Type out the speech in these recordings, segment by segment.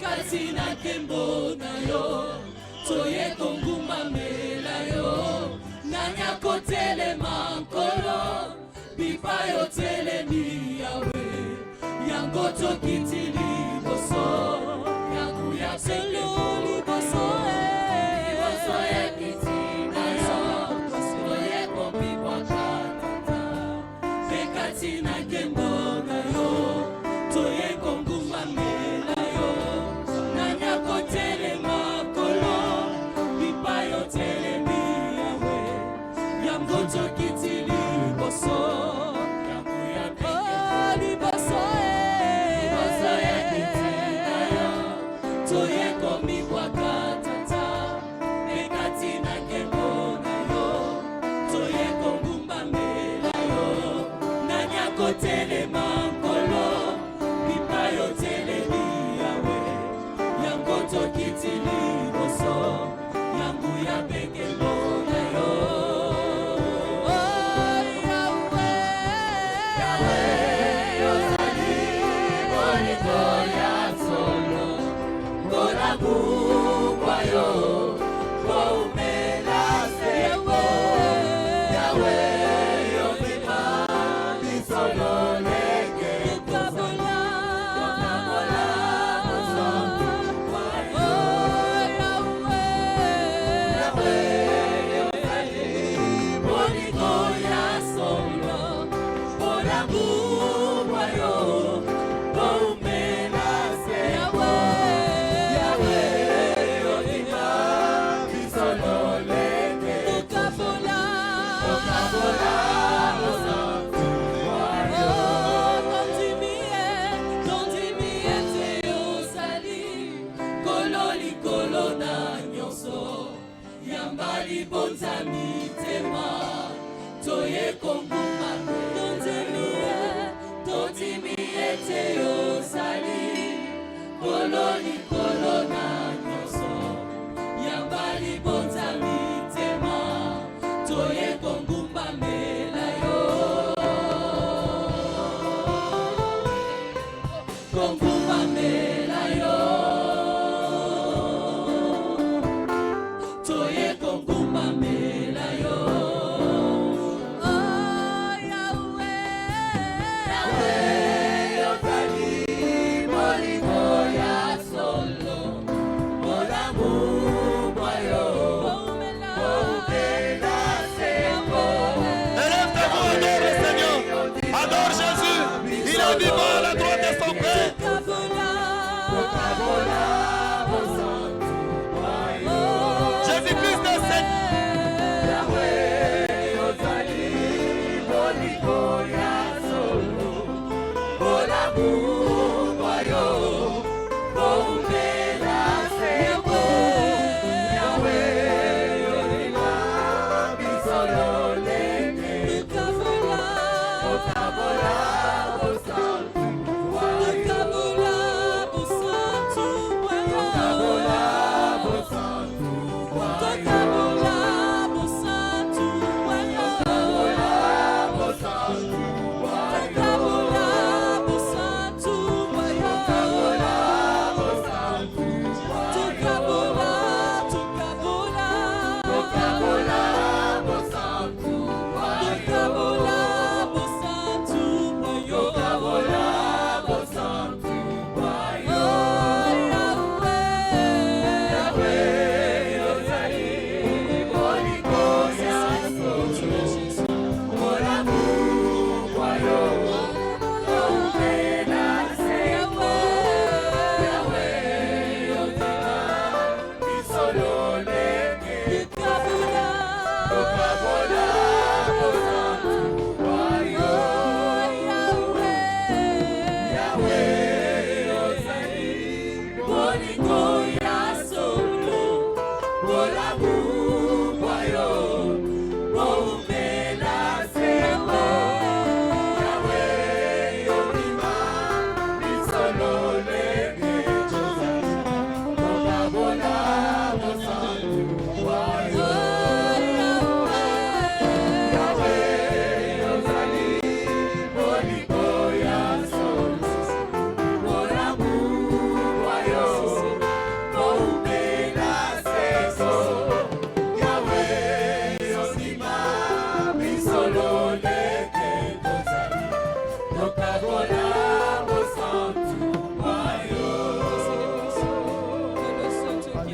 Katina kembo na yo, toye kongumba mela yo, nanya kotele mankolo, bipa yo tele mi yawe, yango tokitili boso, yangu ya seluli boso, boso ya kitina yo, toye kongumba katata, Katina kembo na yo, toye kongumba mela yo. Tele makolo, bipayo tele miyawe, yango tokitili boso, yango ya peke, liboso ya kitina yo, toye komi wakatata, Katina kembo na yo, toye kongumba mela yo, nanyako tele makolo, bipayo tele miyawe. Tokitili boso, yangu ya peke mbona yo. Yahweh, yozali, bonito ya solo, mbona bukwa yo, umela seko. Yahweh, yozima, bisolo leke, Yambali bonzami tema, toye konguma totimiye te yo sali, koloni kolona nyoso. Yambali bonzami tema, toye konguma mela yo, konguma mela yo. Vivant à la droite de son Père. Jésus Christ de cette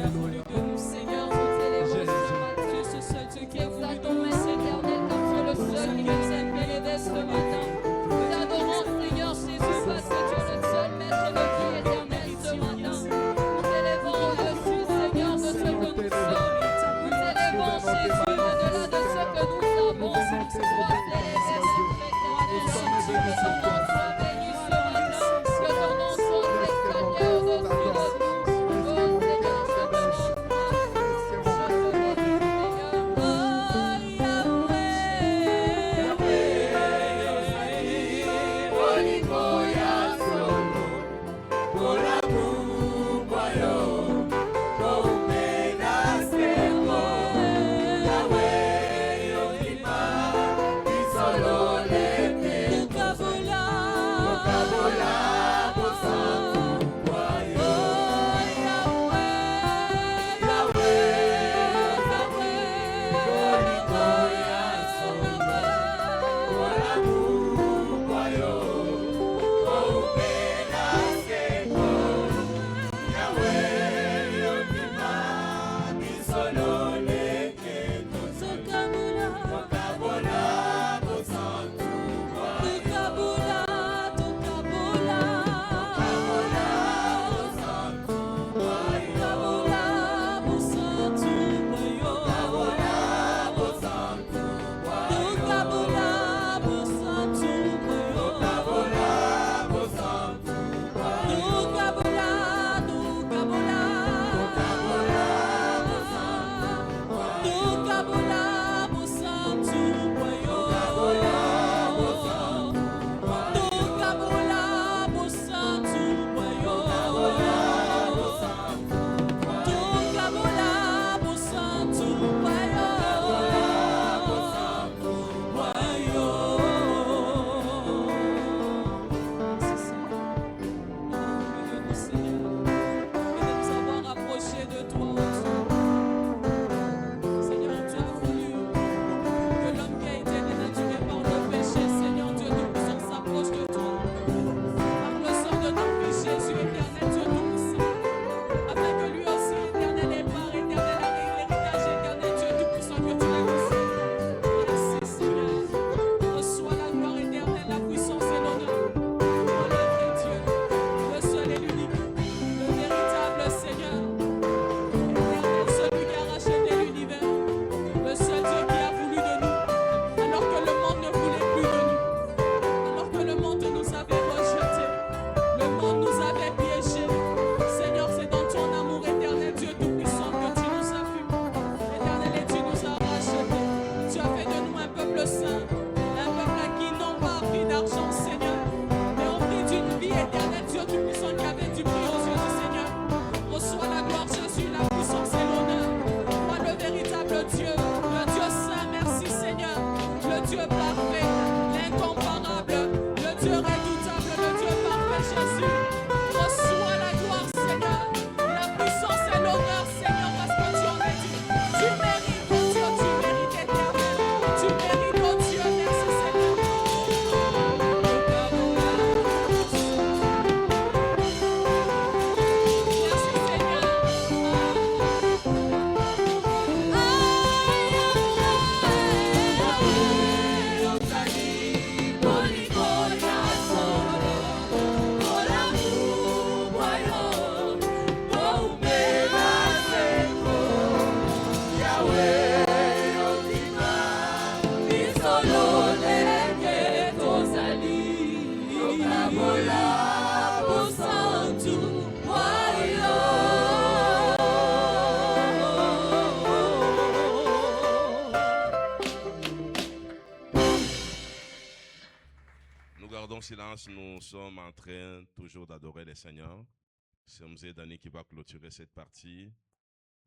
qui a voulu de nous, Seigneur. Nous t'élèvons ce matin. Tu es ce seul Dieu qui a voulu de nous, éternel, comme tu es le seul qui nous aime élevé ce matin. Nous t'adorons, Seigneur Jésus, parce que tu es le seul maître de vie éternel ce matin. Nous t'élèvons au-dessus, Seigneur, de ce que nous sommes. Nous t'élèvons, Jésus, au-delà de ce que nous avons. Sois élevé, Seigneur éternel, que ton nom soit béni ce matin. Que ton nom soit exalté au-dessus de nous. Oh Seigneur, je te rends grâce. Je te bénis, Seigneur. Oh Silence, nous sommes en train toujours d'adorer le Seigneur. C'est M. Dani qui va clôturer cette partie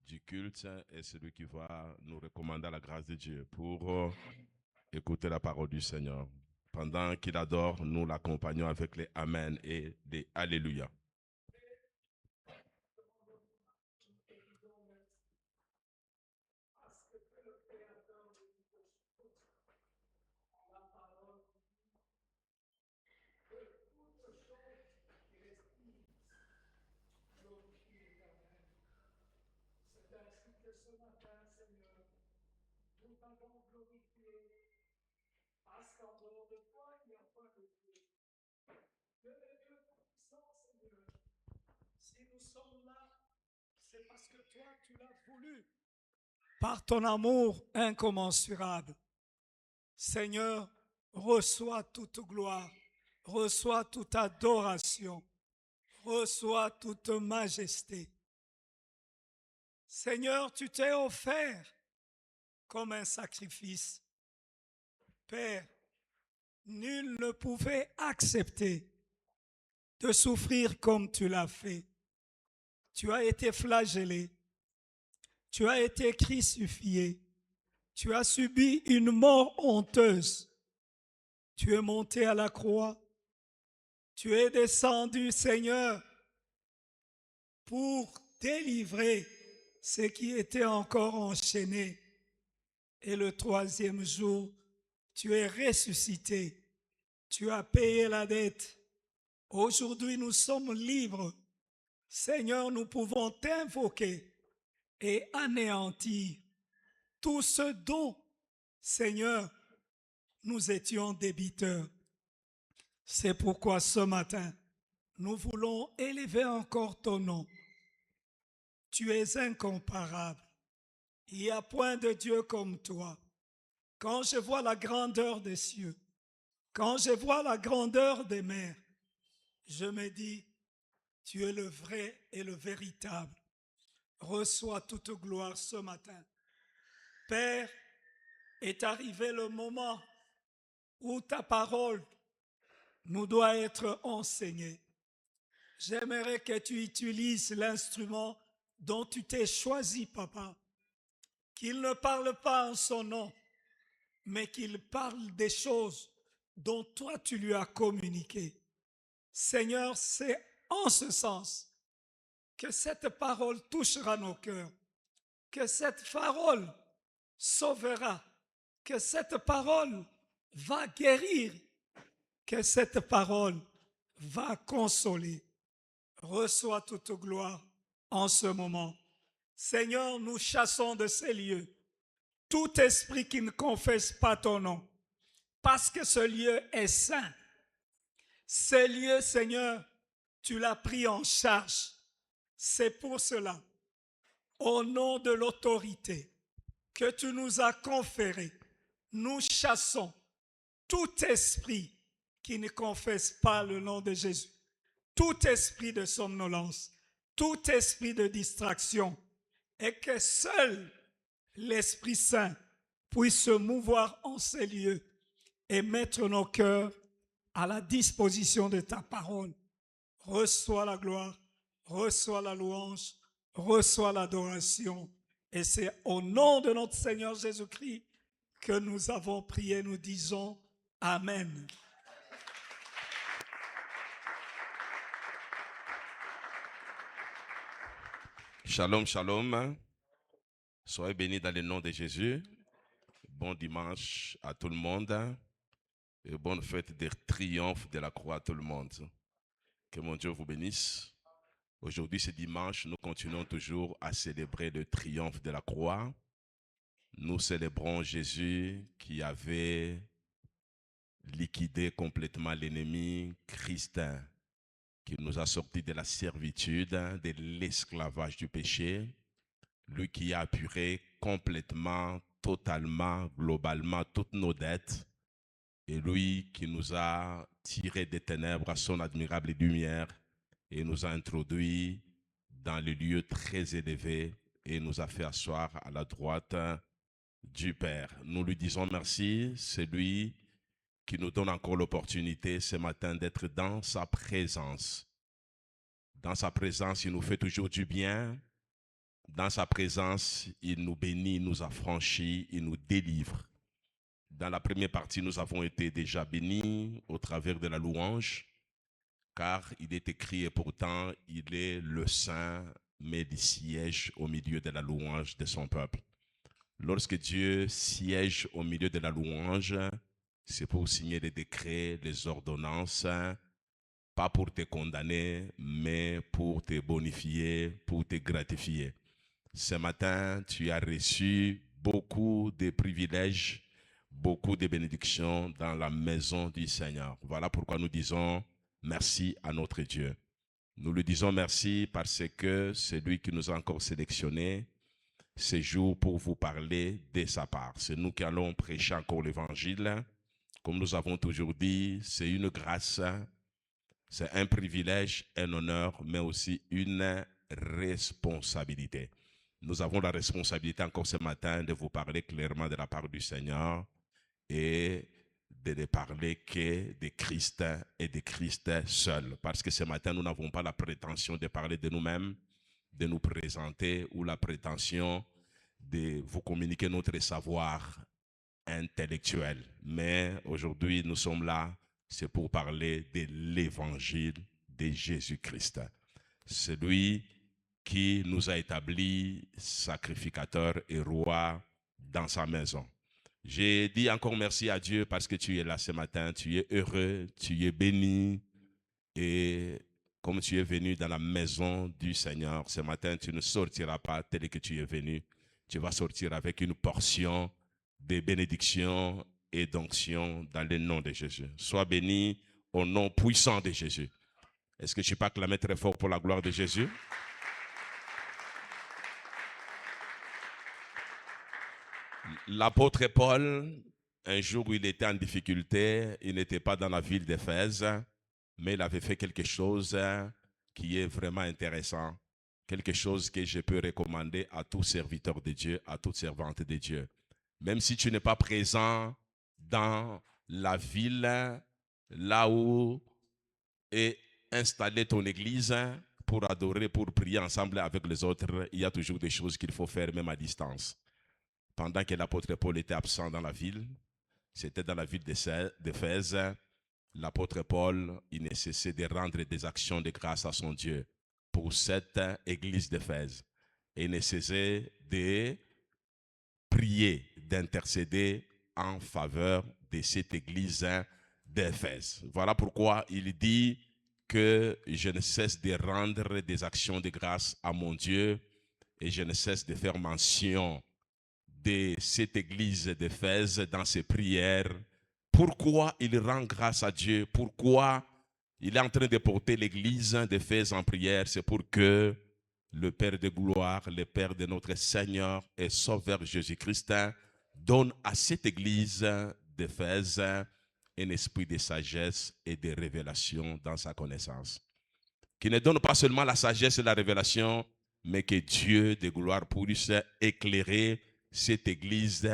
du culte et celui qui va nous recommander la grâce de Dieu pour écouter la parole du Seigneur. Pendant qu'il adore, nous l'accompagnons avec les Amen et les Alléluia. ce matin, Seigneur, nous t'avons glorifié, parce qu'en dehors de toi, il n'y a pas de Dieu. Dieu est Dieu tout-puissant, Seigneur. Si nous sommes là, c'est parce que toi, tu l'as voulu. Par ton amour incommensurable. Seigneur, reçois toute gloire, reçois toute adoration, reçois toute majesté. Seigneur, tu t'es offert comme un sacrifice. Père, nul ne pouvait accepter de souffrir comme tu l'as fait. Tu as été flagellé, tu as été crucifié, tu as subi une mort honteuse. Tu es monté à la croix, tu es descendu, Seigneur, pour délivrer ceux qui étaient encore enchaînés. Et le troisième jour, tu es ressuscité, tu as payé la dette. Aujourd'hui, nous sommes libres. Seigneur, nous pouvons t'invoquer et anéantir tout ce dont, Seigneur, nous étions débiteurs. C'est pourquoi ce matin, nous voulons élever encore ton nom. Tu es incomparable. Il n'y a point de Dieu comme toi. Quand je vois la grandeur des cieux, quand je vois la grandeur des mers, je me dis, tu es le vrai et le véritable. Reçois toute gloire ce matin. Père, est arrivé le moment où ta parole nous doit être enseignée. J'aimerais que tu utilises l'instrument dont tu t'es choisi, Papa. Qu'il ne parle pas en son nom, mais qu'il parle des choses dont toi tu lui as communiqué. Seigneur, c'est en ce sens que cette parole touchera nos cœurs, que cette parole sauvera, que cette parole va guérir, que cette parole va consoler. Reçois toute gloire en ce moment. Seigneur, nous chassons de ces lieux tout esprit qui ne confesse pas ton nom, parce que ce lieu est saint. Ce lieu, Seigneur, tu l'as pris en charge. C'est pour cela, au nom de l'autorité que tu nous as conférée, nous chassons tout esprit qui ne confesse pas le nom de Jésus, tout esprit de somnolence, tout esprit de distraction, et que seul l'Esprit Saint puisse se mouvoir en ces lieux et mettre nos cœurs à la disposition de ta parole. Reçois la gloire, reçois la louange, reçois l'adoration. Et c'est au nom de notre Seigneur Jésus-Christ que nous avons prié, nous disons Amen. Shalom, shalom. Soyez bénis dans le nom de Jésus. Bon dimanche à tout le monde. Et bonne fête de triomphe de la croix à tout le monde. Que mon Dieu vous bénisse. Aujourd'hui, c'est dimanche, nous continuons toujours à célébrer le triomphe de la croix. Nous célébrons Jésus qui avait liquidé complètement l'ennemi, Christ, qui nous a sortis de la servitude, de l'esclavage du péché. Lui qui a apuré complètement, totalement, globalement toutes nos dettes. Et lui qui nous a tirés des ténèbres à son admirable lumière et nous a introduits dans le lieu très élevé et nous a fait asseoir à la droite du Père. Nous lui disons merci, c'est lui qui nous donne encore l'opportunité ce matin d'être dans sa présence. Dans sa présence, il nous fait toujours du bien. Dans sa présence, il nous bénit, il nous affranchit, il nous délivre. Dans la première partie, nous avons été déjà bénis au travers de la louange, car il est écrit et pourtant, il est le Saint, mais il siège au milieu de la louange de son peuple. Lorsque Dieu siège au milieu de la louange, c'est pour signer les décrets, les ordonnances, pas pour te condamner, mais pour te bonifier, pour te gratifier. Ce matin, tu as reçu beaucoup de privilèges, beaucoup de bénédictions dans la maison du Seigneur. Voilà pourquoi nous disons merci à notre Dieu. Nous lui disons merci parce que c'est lui qui nous a encore sélectionnés ces jours pour vous parler de sa part. C'est nous qui allons prêcher encore l'évangile. Comme nous avons toujours dit, c'est une grâce, c'est un privilège, un honneur, mais aussi une responsabilité. Nous avons la responsabilité encore ce matin de vous parler clairement de la part du Seigneur et de ne parler que de Christ et de Christ seul. Parce que ce matin, nous n'avons pas la prétention de parler de nous-mêmes, de nous présenter ou la prétention de vous communiquer notre savoir intellectuel. Mais aujourd'hui, nous sommes là, c'est pour parler de l'évangile de Jésus-Christ. Celui qui nous a établis sacrificateur et roi dans sa maison. J'ai dit encore merci à Dieu parce que tu es là ce matin, tu es heureux, tu es béni et comme tu es venu dans la maison du Seigneur, ce matin tu ne sortiras pas tel que tu es venu, tu vas sortir avec une portion de bénédiction et d'onction dans le nom de Jésus. Sois béni au nom puissant de Jésus. Est-ce que tu peux acclamer très fort pour la gloire de Jésus? L'apôtre Paul, un jour où il était en difficulté, il n'était pas dans la ville d'Éphèse, mais il avait fait quelque chose qui est vraiment intéressant, quelque chose que je peux recommander à tout serviteur de Dieu, à toute servante de Dieu. Même si tu n'es pas présent dans la ville, là où est installée ton église, pour adorer, pour prier ensemble avec les autres, il y a toujours des choses qu'il faut faire même à distance. Pendant que l'apôtre Paul était absent dans la ville, c'était dans la ville d'Éphèse, l'apôtre Paul, il ne cessait de rendre des actions de grâce à son Dieu pour cette église d'Éphèse. Et il ne cessait de prier, d'intercéder en faveur de cette église d'Éphèse. Voilà pourquoi il dit que je ne cesse de rendre des actions de grâce à mon Dieu et je ne cesse de faire mention de cette église d'Éphèse dans ses prières. Pourquoi il rend grâce à Dieu? Pourquoi il est en train de porter l'église d'Éphèse en prière? C'est pour que le Père de gloire, le Père de notre Seigneur et Sauveur Jésus-Christ donne à cette église d'Éphèse un esprit de sagesse et de révélation dans sa connaissance. Qui ne donne pas seulement la sagesse et la révélation, mais que Dieu de gloire puisse éclairer cette église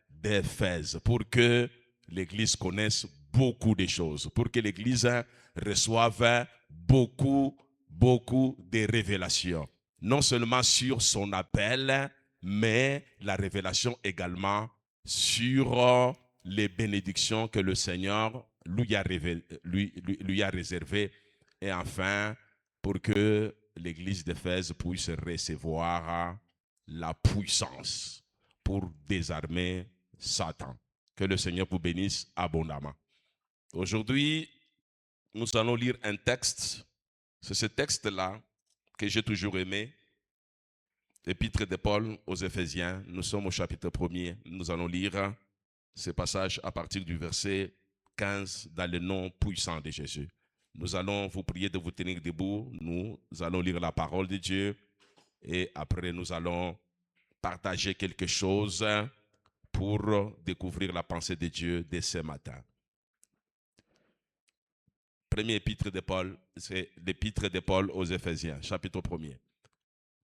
d'Éphèse pour que l'église connaisse beaucoup de choses, pour que l'église reçoive beaucoup de révélations. Non seulement sur son appel, mais la révélation également sur les bénédictions que le Seigneur lui a réservées. Et enfin, pour que l'église d'Éphèse puisse recevoir la puissance pour désarmer Satan. Que le Seigneur vous bénisse abondamment. Aujourd'hui, nous allons lire un texte. C'est ce texte-là que j'ai toujours aimé. Épître de Paul aux Éphésiens. Nous sommes au chapitre 1er. Nous allons lire ce passage à partir du verset 15 dans le nom puissant de Jésus. Nous allons vous prier de vous tenir debout. Nous allons lire la parole de Dieu. Et après, nous allons partager quelque chose pour découvrir la pensée de Dieu dès ce matin. Premier épître de Paul, c'est l'épître de Paul aux Éphésiens, chapitre 1er.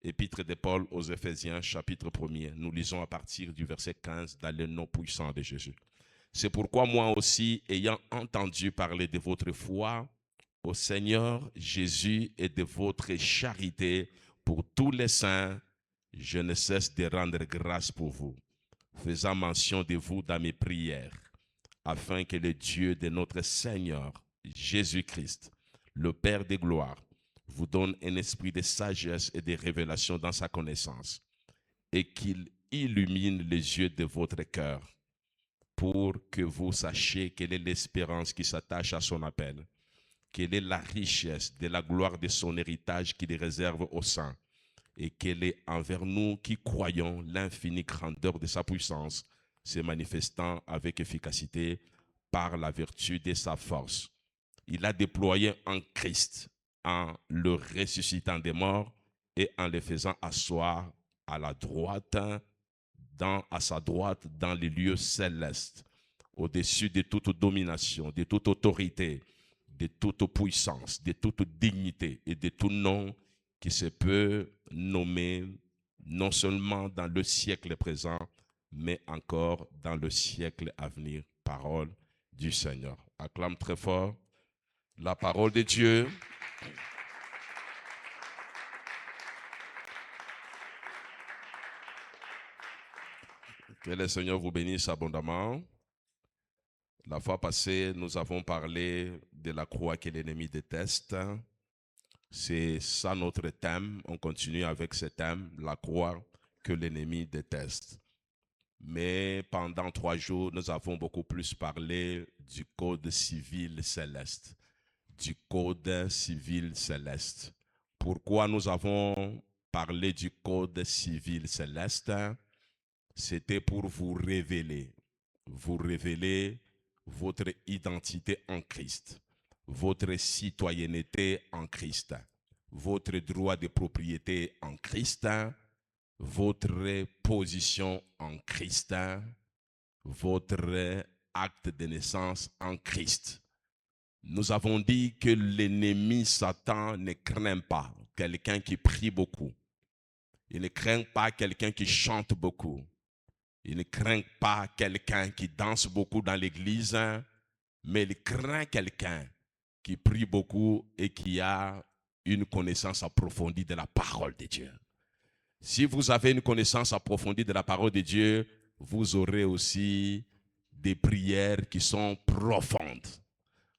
Épître de Paul aux Éphésiens, chapitre 1er. Nous lisons à partir du verset 15 dans le nom puissant de Jésus. C'est pourquoi moi aussi, ayant entendu parler de votre foi au Seigneur Jésus et de votre charité pour tous les saints, je ne cesse de rendre grâce pour vous, faisant mention de vous dans mes prières, afin que le Dieu de notre Seigneur Jésus-Christ, le Père de gloire, vous donne un esprit de sagesse et de révélation dans sa connaissance, et qu'il illumine les yeux de votre cœur, pour que vous sachiez quelle est l'espérance qui s'attache à son appel, quelle est la richesse de la gloire de son héritage qu'il réserve aux saints, et qu'elle est envers nous qui croyons l'infinie grandeur de sa puissance, se manifestant avec efficacité par la vertu de sa force. Il a déployé en Christ, en le ressuscitant des morts et en le faisant asseoir à sa droite dans les lieux célestes, au-dessus de toute domination, de toute autorité, de toute puissance, de toute dignité et de tout nom qui se peut nommer non seulement dans le siècle présent, mais encore dans le siècle à venir. Parole du Seigneur. Acclame très fort la parole de Dieu. Que le Seigneur vous bénisse abondamment. La fois passée, nous avons parlé de la croix que l'ennemi déteste. C'est ça notre thème. On continue avec ce thème, la croix que l'ennemi déteste. Mais pendant 3 jours, nous avons beaucoup plus parlé du code civil céleste. Du code civil céleste. Pourquoi nous avons parlé du code civil céleste? C'était pour vous révéler votre identité en Christ, votre citoyenneté en Christ, votre droit de propriété en Christ, votre position en Christ, votre acte de naissance en Christ. Nous avons dit que l'ennemi Satan ne craint pas quelqu'un qui prie beaucoup. Il ne craint pas quelqu'un qui chante beaucoup. Il ne craint pas quelqu'un qui danse beaucoup dans l'église, mais il craint quelqu'un qui prie beaucoup et qui a une connaissance approfondie de la parole de Dieu. Si vous avez une connaissance approfondie de la parole de Dieu, vous aurez aussi des prières qui sont profondes.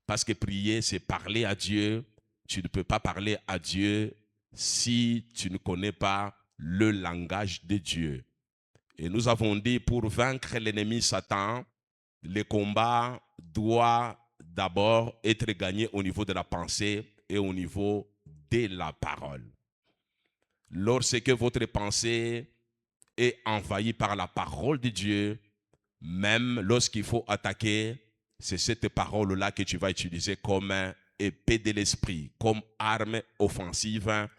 Parce que prier, c'est parler à Dieu. Tu ne peux pas parler à Dieu si tu ne connais pas le langage de Dieu. Et nous avons dit, pour vaincre l'ennemi Satan, le combat doit d'abord être gagné au niveau de la pensée et au niveau de la parole. Lorsque votre pensée est envahie par la parole de Dieu, même lorsqu'il faut attaquer, c'est cette parole-là que tu vas utiliser comme épée de l'esprit, comme arme offensive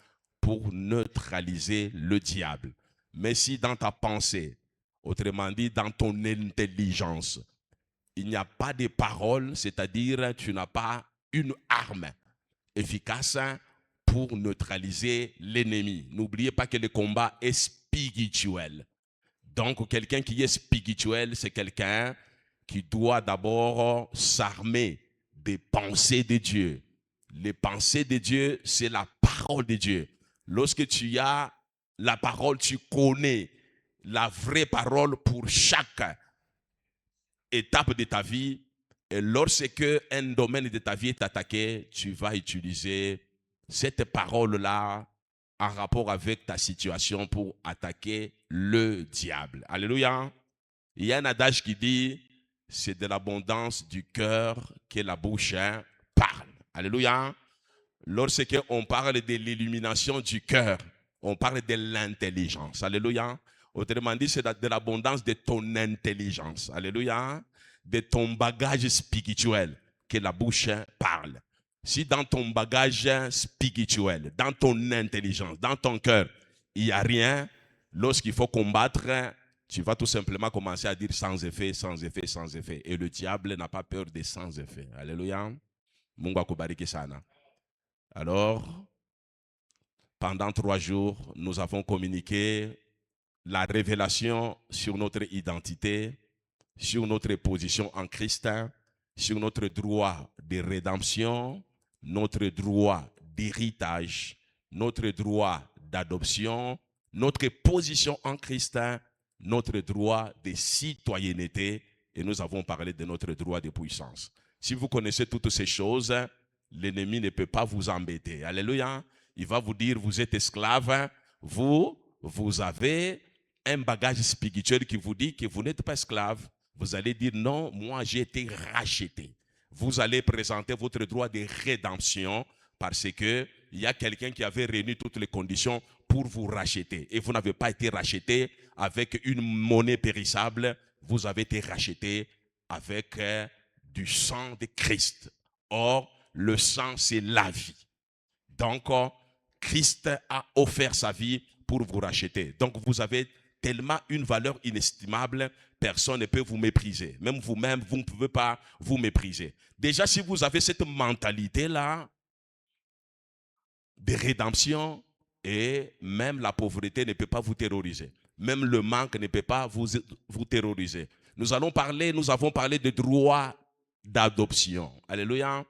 pour neutraliser le diable. Mais si dans ta pensée, autrement dit dans ton intelligence, il n'y a pas de parole, c'est-à-dire tu n'as pas une arme efficace pour neutraliser l'ennemi. N'oubliez pas que le combat est spirituel. Donc quelqu'un qui est spirituel, c'est quelqu'un qui doit d'abord s'armer des pensées de Dieu. Les pensées de Dieu, c'est la parole de Dieu. Lorsque tu as la parole, tu connais la vraie parole pour chaque étape de ta vie. Et lorsque un domaine de ta vie est attaqué, tu vas utiliser cette parole-là en rapport avec ta situation pour attaquer le diable. Alléluia. Il y a un adage qui dit, c'est de l'abondance du cœur que la bouche parle. Alléluia. Lorsqu'on parle de l'illumination du cœur, on parle de l'intelligence. Alléluia. Autrement dit, c'est de l'abondance de ton intelligence. Alléluia. De ton bagage spirituel que la bouche parle. Si dans ton bagage spirituel, dans ton intelligence, dans ton cœur, il n'y a rien, lorsqu'il faut combattre, tu vas tout simplement commencer à dire sans effet, sans effet, sans effet. Et le diable n'a pas peur des sans effet. Alléluia. Mungu akubariki sana. Alors, pendant 3 jours, nous avons communiqué la révélation sur notre identité, sur notre position en Christ, sur notre droit de rédemption, notre droit d'héritage, notre droit d'adoption, notre position en Christ, notre droit de citoyenneté, et nous avons parlé de notre droit de puissance. Si vous connaissez toutes ces choses, l'ennemi ne peut pas vous embêter. Alléluia. Il va vous dire, vous êtes esclave, vous avez un bagage spirituel qui vous dit que vous n'êtes pas esclave. Vous allez dire, non, moi j'ai été racheté. Vous allez présenter votre droit de rédemption parce que il y a quelqu'un qui avait réuni toutes les conditions pour vous racheter. Et vous n'avez pas été racheté avec une monnaie périssable, vous avez été racheté avec du sang de Christ. Or, le sang, c'est la vie. Donc, Christ a offert sa vie pour vous racheter. Donc, vous avez tellement une valeur inestimable, personne ne peut vous mépriser. Même vous-même, vous ne pouvez pas vous mépriser. Déjà, si vous avez cette mentalité-là de rédemption, et même la pauvreté ne peut pas vous terroriser. Même le manque ne peut pas vous terroriser. Nous avons parlé de droit d'adoption. Alléluia.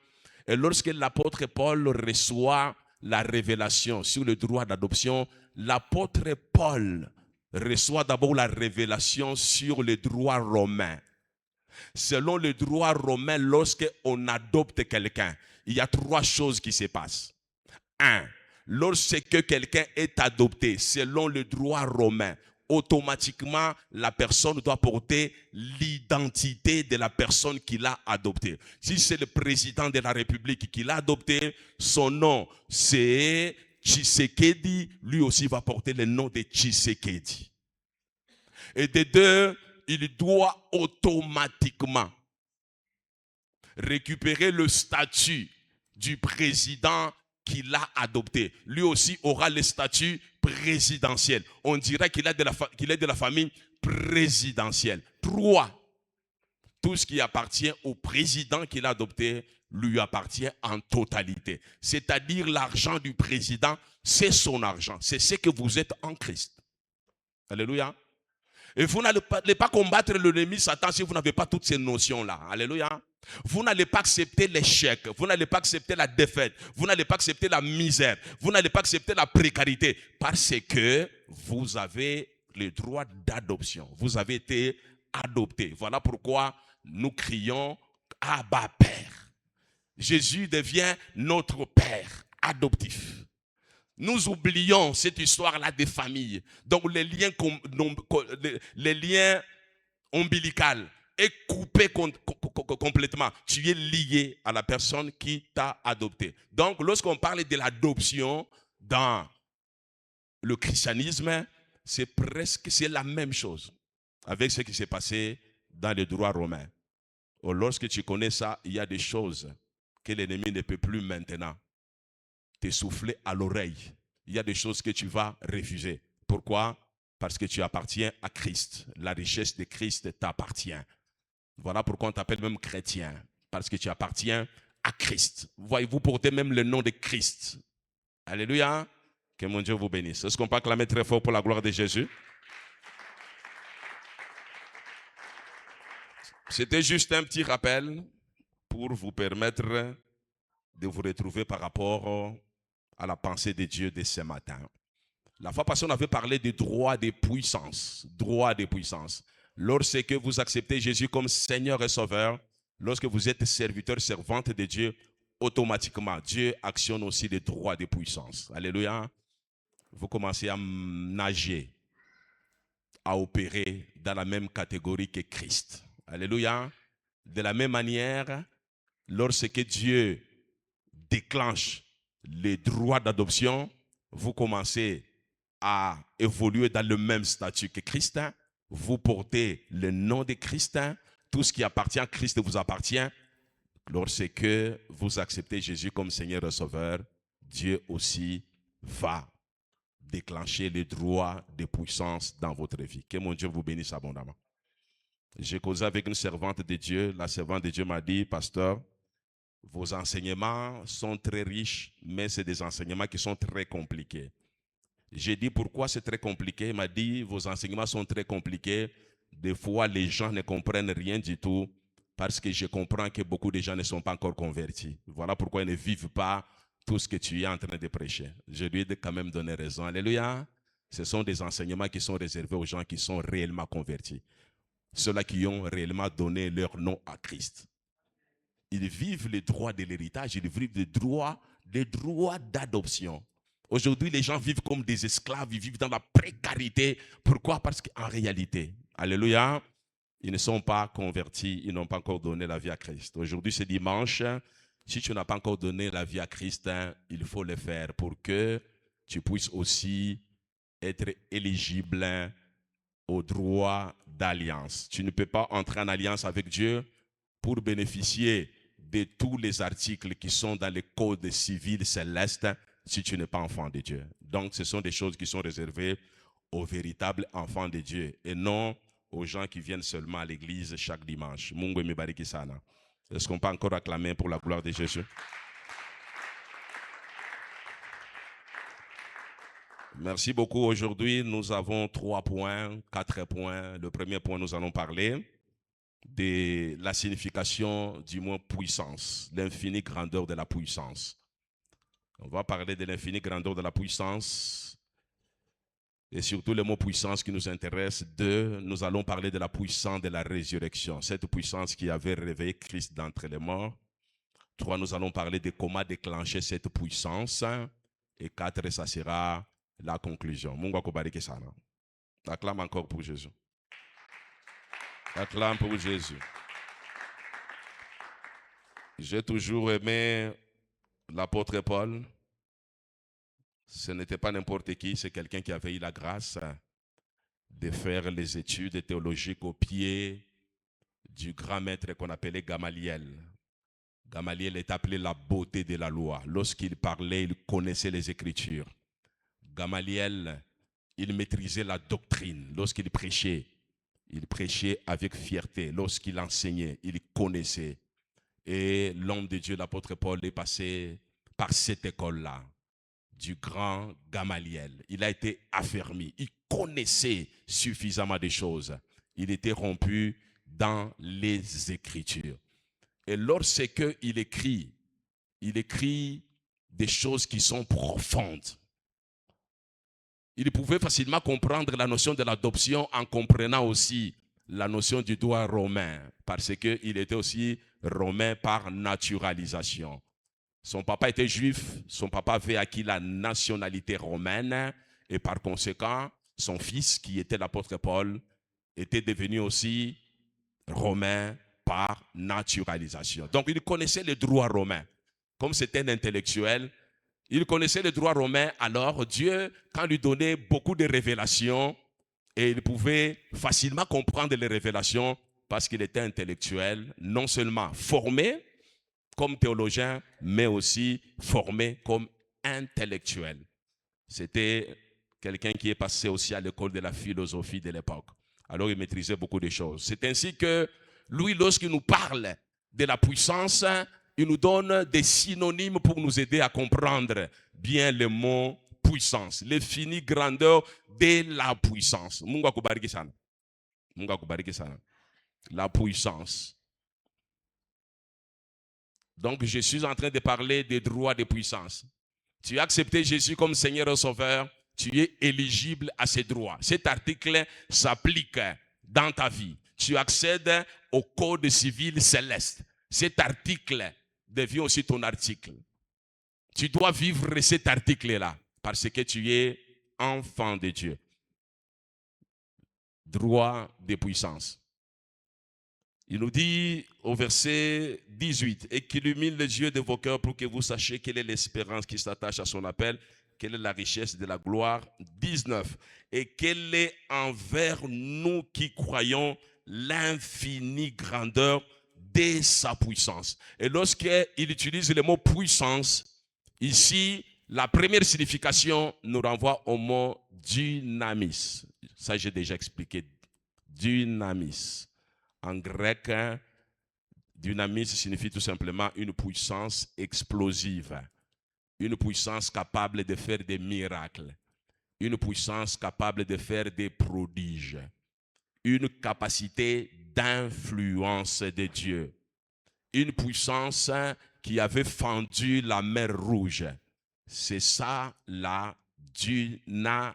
Et lorsque l'apôtre Paul reçoit la révélation sur le droit d'adoption, l'apôtre Paul reçoit d'abord la révélation sur le droit romain. Selon le droit romain, lorsqu'on adopte quelqu'un, il y a 3 choses qui se passent. 1. Lorsque quelqu'un est adopté selon le droit romain, automatiquement, la personne doit porter l'identité de la personne qui l'a adopté. Si c'est le président de la République qui l'a adopté, son nom c'est Tshisekedi, lui aussi va porter le nom de Tshisekedi. Et de 2, il doit automatiquement récupérer le statut du président qui l'a adopté. Lui aussi aura le statut présidentiel. On dirait qu'il est de la famille présidentielle. 3. Tout ce qui appartient au président qui l'a adopté lui appartient en totalité. C'est-à-dire l'argent du président, c'est son argent. C'est ce que vous êtes en Christ. Alléluia. Et vous n'allez pas combattre l'ennemi Satan si vous n'avez pas toutes ces notions-là. Alléluia. Vous n'allez pas accepter l'échec, vous n'allez pas accepter la défaite, vous n'allez pas accepter la misère, vous n'allez pas accepter la précarité parce que vous avez le droit d'adoption. Vous avez été adopté. Voilà pourquoi nous crions Abba Père. Jésus devient notre Père adoptif. Nous oublions cette histoire-là des familles. Donc les liens ombilicaux est coupé complètement. Tu es lié à la personne qui t'a adopté. Donc lorsqu'on parle de l'adoption dans le christianisme, c'est la même chose avec ce qui s'est passé dans le droit romain. Lorsque tu connais ça, il y a des choses que l'ennemi ne peut plus maintenant te souffler à l'oreille. Il y a des choses que tu vas refuser. Pourquoi? Parce que tu appartiens à Christ. La richesse de Christ t'appartient. Voilà pourquoi on t'appelle même chrétien. Parce que tu appartiens à Christ. Voyez-vous porter même le nom de Christ. Alléluia. Que mon Dieu vous bénisse. Est-ce qu'on peut acclamer très fort pour la gloire de Jésus? C'était juste un petit rappel pour vous permettre de vous retrouver par rapport à la pensée de Dieu de ce matin. La fois passée, on avait parlé du droit de puissance. Droit de puissance. Lorsque vous acceptez Jésus comme Seigneur et Sauveur, lorsque vous êtes serviteur, servante de Dieu, automatiquement, Dieu actionne aussi les droits de puissance. Alléluia. Vous commencez à nager, à opérer dans la même catégorie que Christ. Alléluia. De la même manière, lorsque Dieu déclenche les droits d'adoption, vous commencez à évoluer dans le même statut que Christ. Vous portez le nom de Christ. Tout ce qui appartient à Christ vous appartient. Lorsque vous acceptez Jésus comme Seigneur et Sauveur, Dieu aussi va déclencher les droits de puissance dans votre vie. Que mon Dieu vous bénisse abondamment. J'ai causé avec une servante de Dieu. La servante de Dieu m'a dit, pasteur, vos enseignements sont très riches, mais c'est des enseignements qui sont très compliqués. J'ai dit, pourquoi c'est très compliqué? Il m'a dit, vos enseignements sont très compliqués. Des fois, les gens ne comprennent rien du tout parce que je comprends que beaucoup de gens ne sont pas encore convertis. Voilà pourquoi ils ne vivent pas tout ce que tu es en train de prêcher. Je lui ai quand même donné raison. Alléluia. Ce sont des enseignements qui sont réservés aux gens qui sont réellement convertis. Ceux-là qui ont réellement donné leur nom à Christ. Ils vivent les droits de l'héritage, ils vivent les droits d'adoption. Aujourd'hui, les gens vivent comme des esclaves, ils vivent dans la précarité. Pourquoi? Parce qu'en réalité, alléluia, ils ne sont pas convertis, ils n'ont pas encore donné la vie à Christ. Aujourd'hui, c'est dimanche, Si tu n'as pas encore donné la vie à Christ, il faut le faire pour que tu puisses aussi être éligible au droit d'alliance. Tu ne peux pas entrer en alliance avec Dieu pour bénéficier de tous les articles qui sont dans le code civil céleste si tu n'es pas enfant de Dieu. Donc, ce sont des choses qui sont réservées aux véritables enfants de Dieu et non aux gens qui viennent seulement à l'église chaque dimanche. Mungu mebariki sana. Est-ce qu'on peut encore acclamer pour la gloire de Jésus? Merci beaucoup. Aujourd'hui, nous avons 3 points, 4 points. Le premier point, nous allons parler de la signification du mot puissance, l'infinie grandeur de la puissance. On va parler de l'infinie grandeur de la puissance et surtout le mot puissance qui nous intéresse. 2, nous allons parler de la puissance de la résurrection, cette puissance qui avait réveillé Christ d'entre les morts. 3, nous allons parler de comment déclencher cette puissance. Et 4, ça sera la conclusion. Mungu akubariki sana. Acclame encore pour Jésus. Acclame pour Jésus. J'ai toujours aimé l'apôtre Paul. Ce n'était pas n'importe qui, c'est quelqu'un qui avait eu la grâce de faire les études théologiques au pied du grand maître qu'on appelait Gamaliel. Gamaliel est appelé la beauté de la loi. Lorsqu'il parlait, il connaissait les Écritures. Gamaliel, il maîtrisait la doctrine. Lorsqu'il prêchait avec fierté. Lorsqu'il enseignait, il connaissait. Et l'homme de Dieu, l'apôtre Paul, est passé par cette école-là, du grand Gamaliel. Il a été affermi. Il connaissait suffisamment de choses. Il était rompu dans les Écritures. Et lorsqu'il écrit des choses qui sont profondes. Il pouvait facilement comprendre la notion de l'adoption en comprenant aussi la notion du droit romain, parce qu'il était aussi romain par naturalisation. Son papa était juif, son papa avait acquis la nationalité romaine, et par conséquent, son fils, qui était l'apôtre Paul, était devenu aussi romain par naturalisation. Donc il connaissait le droit romain. Comme c'était un intellectuel, il connaissait le droit romain, alors Dieu, quand lui donnait beaucoup de révélations, et il pouvait facilement comprendre les révélations parce qu'il était intellectuel, non seulement formé comme théologien, mais aussi formé comme intellectuel. C'était quelqu'un qui est passé aussi à l'école de la philosophie de l'époque. Alors il maîtrisait beaucoup de choses. C'est ainsi que lui, lorsqu'il nous parle de la puissance, il nous donne des synonymes pour nous aider à comprendre bien le mot puissance, l'infinie grandeur de la puissance. Mungu akubariki sana. Mungu akubariki sana. La puissance. Donc je suis en train de parler des droits de puissance. Tu as accepté Jésus comme Seigneur et Sauveur, tu es éligible à ces droits. Cet article s'applique dans ta vie. Tu accèdes au code civil céleste. Cet article devient aussi ton article. Tu dois vivre cet article-là parce que tu es enfant de Dieu. Droit de puissance. Il nous dit au verset 18, « Et qu'il illumine les yeux de vos cœurs pour que vous sachiez quelle est l'espérance qui s'attache à son appel, quelle est la richesse de la gloire. » 19, « Et quelle est envers nous qui croyons l'infinie grandeur de sa puissance. » Et lorsqu'il utilise le mot puissance, ici, la première signification nous renvoie au mot dynamis. Ça, j'ai déjà expliqué. Dynamis. En grec, dynamis signifie tout simplement une puissance explosive. Une puissance capable de faire des miracles. Une puissance capable de faire des prodiges. Une capacité d'influence de Dieu. Une puissance qui avait fendu la mer Rouge. C'est ça la dynamis.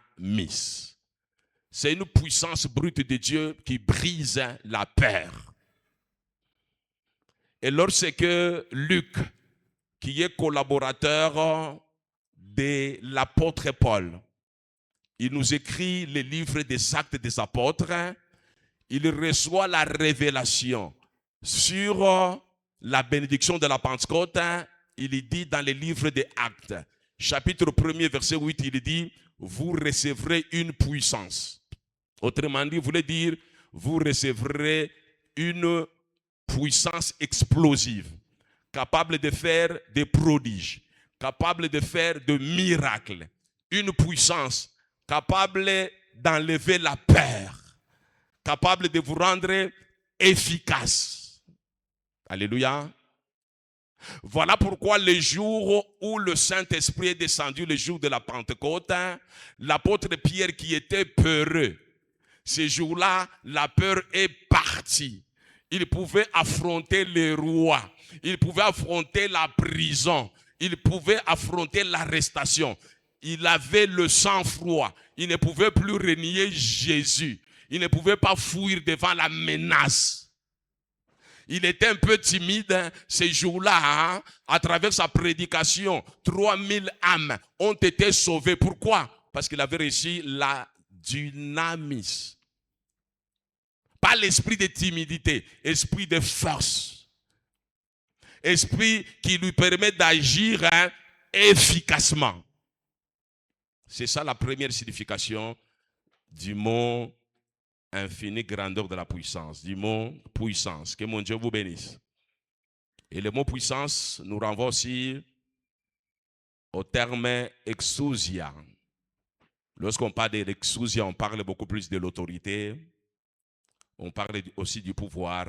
C'est une puissance brute de Dieu qui brise la peur. Et lorsque Luc, qui est collaborateur de l'apôtre Paul, il nous écrit les livres des Actes des Apôtres, il reçoit la révélation sur la bénédiction de la Pentecôte, il est dit dans les livres des Actes, chapitre 1er, verset 8, il dit, vous recevrez une puissance. Autrement dit, voulait dire, vous recevrez une puissance explosive, capable de faire des prodiges, capable de faire des miracles, une puissance capable d'enlever la peur, capable de vous rendre efficace. Alléluia. Voilà pourquoi le jour où le Saint-Esprit est descendu, le jour de la Pentecôte, l'apôtre Pierre qui était peureux, ce jour-là, la peur est partie. Il pouvait affronter les rois, il pouvait affronter la prison, il pouvait affronter l'arrestation. Il avait le sang-froid, il ne pouvait plus renier Jésus, il ne pouvait pas fuir devant la menace. Il était un peu timide ces jours-là, à travers sa prédication. 3000 âmes ont été sauvées. Pourquoi? Parce qu'il avait reçu la dynamis. Pas l'esprit de timidité, esprit de force. Esprit qui lui permet d'agir efficacement. C'est ça la première signification du mot infinie grandeur de la puissance, du mot puissance. Que mon Dieu vous bénisse. Et le mot puissance nous renvoie aussi au terme exousia. Lorsqu'on parle de l'exousia, on parle beaucoup plus de l'autorité, on parle aussi du pouvoir,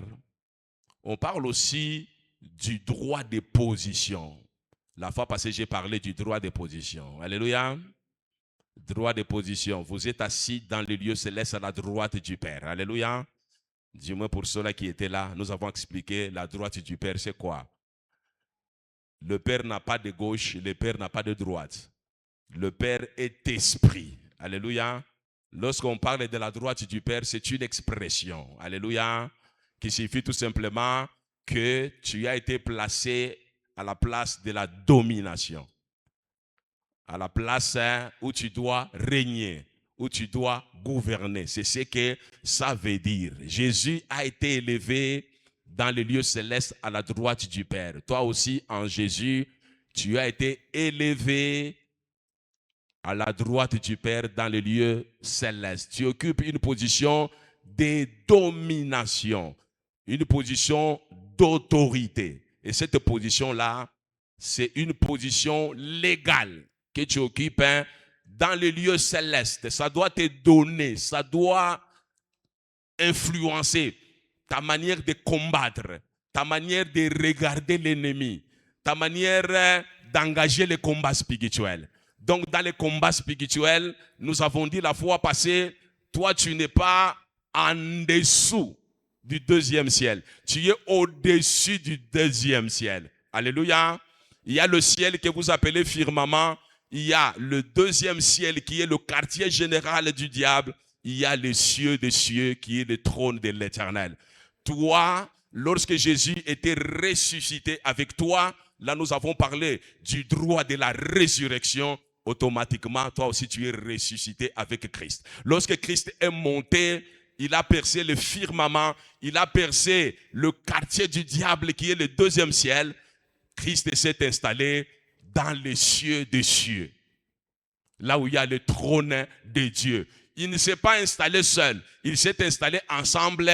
on parle aussi du droit de position. La fois passée, j'ai parlé du droit de position. Alléluia. Droit de position. Vous êtes assis dans le lieu céleste à la droite du Père. Alléluia. Du moins pour ceux-là qui étaient là, nous avons expliqué la droite du Père, c'est quoi? Le Père n'a pas de gauche, le Père n'a pas de droite. Le Père est esprit. Alléluia. Lorsqu'on parle de la droite du Père, c'est une expression. Alléluia. Qui signifie tout simplement que tu as été placé à la place de la domination. À la place où tu dois régner, où tu dois gouverner. C'est ce que ça veut dire. Jésus a été élevé dans le lieu céleste à la droite du Père. Toi aussi, en Jésus, tu as été élevé à la droite du Père dans le lieu céleste. Tu occupes une position de domination, une position d'autorité. Et cette position-là, c'est une position légale que tu occupes dans le lieu céleste. Ça doit te donner, ça doit influencer ta manière de combattre, ta manière de regarder l'ennemi, ta manière d'engager les combats spirituels. Donc dans les combats spirituels, nous avons dit la fois passée, toi tu n'es pas en dessous du deuxième ciel. Tu es au-dessus du deuxième ciel. Alléluia. Il y a le ciel que vous appelez firmament. Il y a le deuxième ciel qui est le quartier général du diable. Il y a les cieux des cieux qui est le trône de l'Éternel. Toi, lorsque Jésus était ressuscité avec toi, là nous avons parlé du droit de la résurrection. Automatiquement, toi aussi tu es ressuscité avec Christ. Lorsque Christ est monté, il a percé le firmament, il a percé le quartier du diable qui est le deuxième ciel. Christ s'est installé dans les cieux des cieux, là où il y a le trône de Dieu. Il ne s'est pas installé seul, il s'est installé ensemble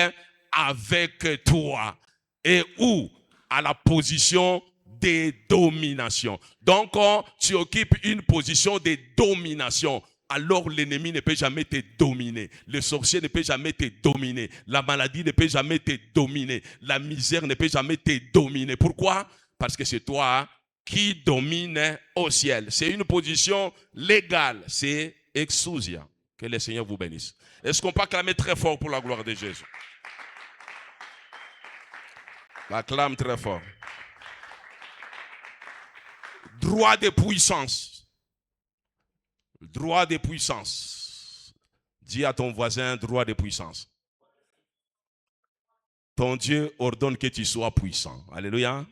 avec toi. Et où? À la position de domination. Donc, quand tu occupes une position de domination, alors l'ennemi ne peut jamais te dominer. Le sorcier ne peut jamais te dominer. La maladie ne peut jamais te dominer. La misère ne peut jamais te dominer. Pourquoi? Parce que c'est toi qui domine au ciel. C'est une position légale. C'est exousia. Que le Seigneur vous bénisse. Est-ce qu'on peut acclamer très fort pour la gloire de Jésus? Acclame très fort. Droit de puissance. Droit de puissance. Dis à ton voisin, droit de puissance. Ton Dieu ordonne que tu sois puissant. Alléluia.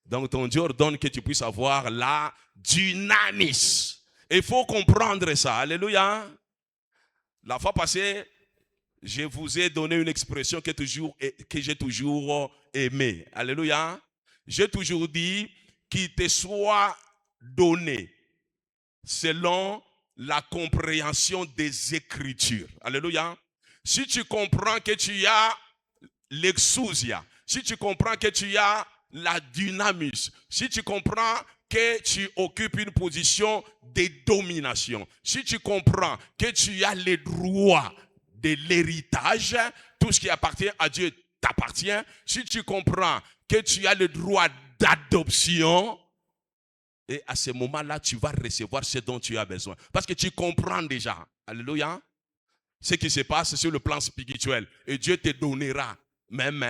Donc ton Dieu ordonne que tu puisses avoir la dynamis. Il faut comprendre ça. Alléluia. La fois passée, je vous ai donné une expression que j'ai toujours aimée. Alléluia. j'ai toujours dit qu'il te soit donné selon la compréhension des Écritures. Alléluia. Si tu comprends que tu as l'exousia, si tu comprends que tu as la dynamis, si tu comprends que tu occupes une position de domination, si tu comprends que tu as les droits de l'héritage, tout ce qui appartient à Dieu t'appartient, si tu comprends que tu as le droit d'adoption, et à ce moment-là, tu vas recevoir ce dont tu as besoin. Parce que tu comprends déjà, alléluia, ce qui se passe sur le plan spirituel. Et Dieu te donnera même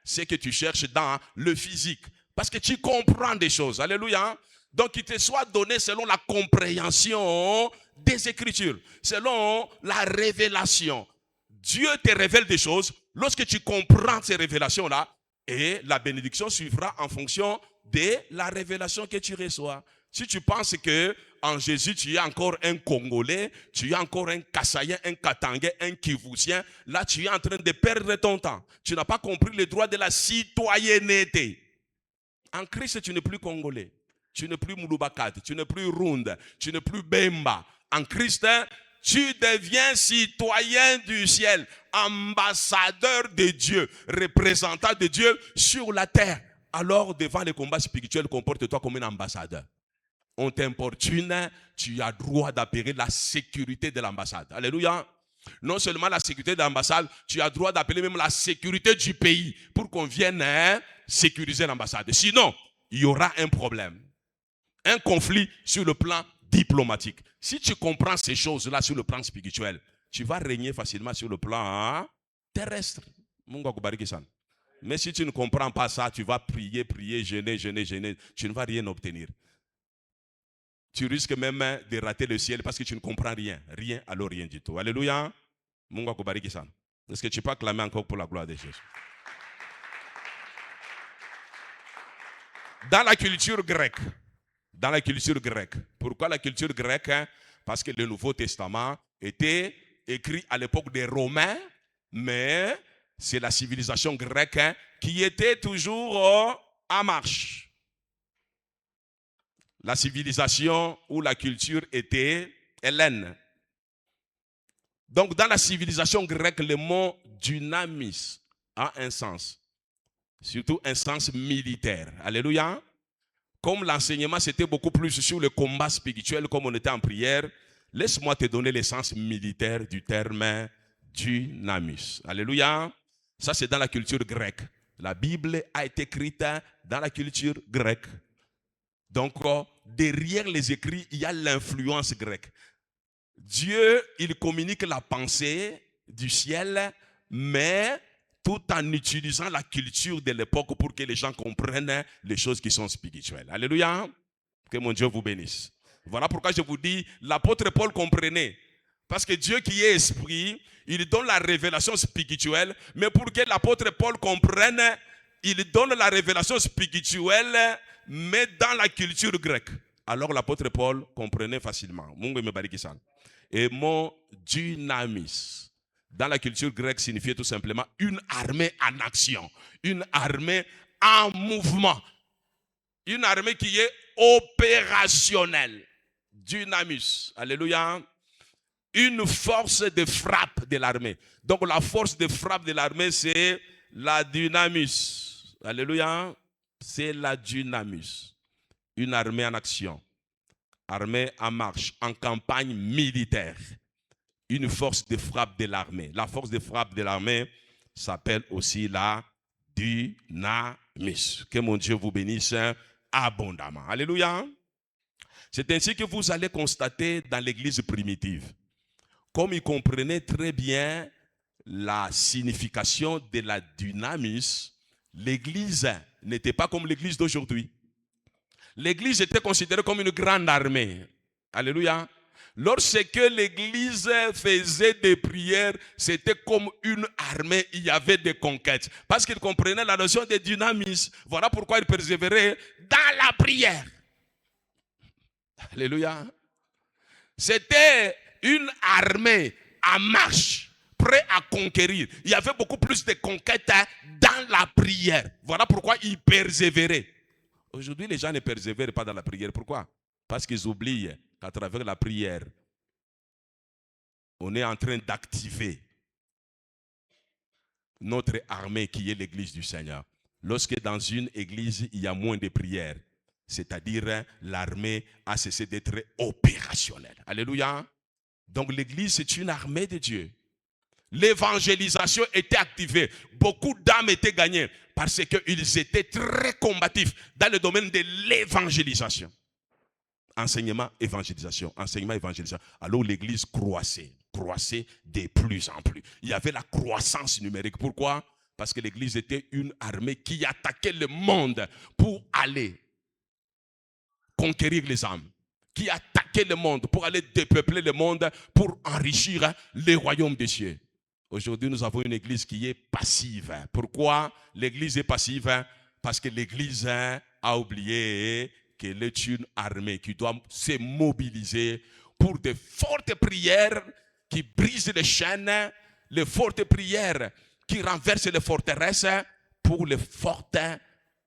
ce que tu cherches dans le physique. Parce que tu comprends des choses, alléluia. Donc, il te soit donné selon la compréhension des Écritures, selon la révélation. Dieu te révèle des choses. Lorsque tu comprends ces révélations-là, et la bénédiction suivra en fonction de la révélation que tu reçois. Si tu penses que en Jésus, tu es encore un Congolais, tu es encore un Kassaïen, un Katangais, un Kivousien, là, tu es en train de perdre ton temps. Tu n'as pas compris le droit de la citoyenneté. En Christ, tu n'es plus Congolais. Tu n'es plus Mouloubakat, tu n'es plus Rund, tu n'es plus Bemba. En Christ, tu deviens citoyen du ciel, ambassadeur de Dieu, représentant de Dieu sur la terre. Alors, devant les combats spirituels, comporte-toi comme un ambassadeur. On t'importune, tu as droit d'appeler la sécurité de l'ambassade. Alléluia. Non seulement la sécurité de l'ambassade, tu as droit d'appeler même la sécurité du pays pour qu'on vienne sécuriser l'ambassade. Sinon, il y aura un problème. Un conflit sur le plan diplomatique. Si tu comprends ces choses-là sur le plan spirituel, tu vas régner facilement sur le plan terrestre. Mais si tu ne comprends pas ça, tu vas prier, jeûner. Tu ne vas rien obtenir. Tu risques même de rater le ciel parce que tu ne comprends rien. Rien, alors rien du tout. Alléluia. Est-ce que tu peux acclamer encore pour la gloire de Jésus? Dans la culture grecque, pourquoi la culture grecque? Parce que le Nouveau Testament était écrit à l'époque des Romains, mais c'est la civilisation grecque qui était toujours en marche. La civilisation ou la culture était hellène. Donc dans la civilisation grecque, le mot dynamis a un sens, surtout un sens militaire. Alléluia. Comme l'enseignement c'était beaucoup plus sur le combat spirituel, comme on était en prière, laisse-moi te donner l'essence militaire du terme dynamis. Alléluia. Ça c'est dans la culture grecque. La Bible a été écrite dans la culture grecque. Donc derrière les écrits, il y a l'influence grecque. Dieu, il communique la pensée du ciel, mais tout en utilisant la culture de l'époque pour que les gens comprennent les choses qui sont spirituelles. Alléluia. Que mon Dieu vous bénisse. Voilà pourquoi je vous dis, l'apôtre Paul comprenait. Parce que Dieu qui est esprit, il donne la révélation spirituelle, mais pour que l'apôtre Paul comprenne, il donne la révélation spirituelle, mais dans la culture grecque. Alors l'apôtre Paul comprenait facilement. Et mon dynamis, dans la culture grecque, signifiait tout simplement une armée en action, une armée en mouvement, une armée qui est opérationnelle. Dynamis, alléluia. Une force de frappe de l'armée. Donc la force de frappe de l'armée, c'est la dynamis. Alléluia. C'est la dynamis. Une armée en action. Armée en marche, en campagne militaire. Une force de frappe de l'armée. La force de frappe de l'armée s'appelle aussi la dynamis. Que mon Dieu vous bénisse abondamment. Alléluia. C'est ainsi que vous allez constater dans l'église primitive, comme ils comprenaient très bien la signification de la dynamis, l'église n'était pas comme l'église d'aujourd'hui. L'église était considérée comme une grande armée. Alléluia. Lorsque l'église faisait des prières, c'était comme une armée, il y avait des conquêtes. Parce qu'ils comprenaient la notion de dynamis. Voilà pourquoi ils persévéraient dans la prière. Alléluia. C'était une armée en marche, prêt à conquérir. Il y avait beaucoup plus de conquêtes dans la prière. Voilà pourquoi ils persévéraient. Aujourd'hui, les gens ne persévèrent pas dans la prière. Pourquoi? Parce qu'ils oublient qu'à travers la prière, on est en train d'activer notre armée qui est l'église du Seigneur. Lorsque dans une église, il y a moins de prières, c'est-à-dire l'armée a cessé d'être opérationnelle. Alléluia. Donc l'église, c'est une armée de Dieu. L'évangélisation était activée. Beaucoup d'âmes étaient gagnées parce qu'ils étaient très combatifs dans le domaine de l'évangélisation. Enseignement, évangélisation. Enseignement, évangélisation. Alors l'église croissait de plus en plus. Il y avait la croissance numérique. Pourquoi? Parce que l'église était une armée qui attaquait le monde pour aller conquérir les âmes. Qui attaquait le monde pour aller dépeupler le monde, pour enrichir les royaumes des cieux. Aujourd'hui, nous avons une église qui est passive. Pourquoi l'église est passive? Parce que l'église a oublié qu'elle est une armée qui doit se mobiliser pour de fortes prières qui brisent les chaînes, les fortes prières qui renversent les forteresses, pour les fortes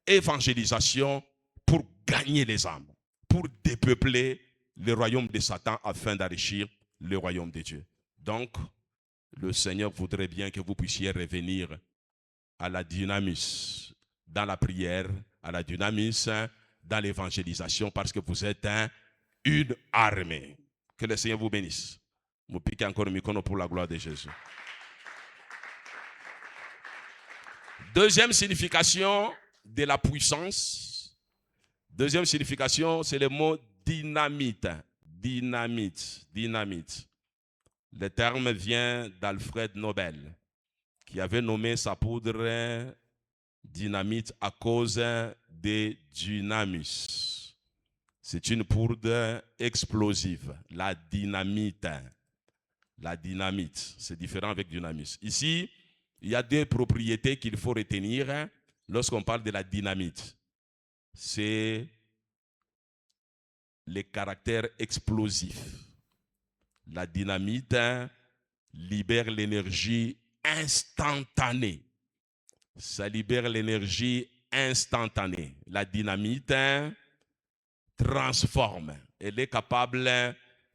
évangélisations, pour gagner les âmes, pour dépeupler le royaume de Satan afin d'enrichir le royaume de Dieu. Donc, le Seigneur voudrait bien que vous puissiez revenir à la dynamisme dans la prière, à la dynamisme dans l'évangélisation, parce que vous êtes une armée. Que le Seigneur vous bénisse. Vous piquez encore le micro pour la gloire de Jésus. Deuxième signification de la puissance. Deuxième signification, c'est le mot dynamite. Dynamite. Le terme vient d'Alfred Nobel, qui avait nommé sa poudre dynamite à cause de dynamis. C'est une poudre explosive. La dynamite, c'est différent avec dynamis. Ici, il y a deux propriétés qu'il faut retenir lorsqu'on parle de la dynamite. C'est les caractères explosifs. La dynamite libère l'énergie instantanée. Ça libère l'énergie instantanée. La dynamite transforme. Elle est capable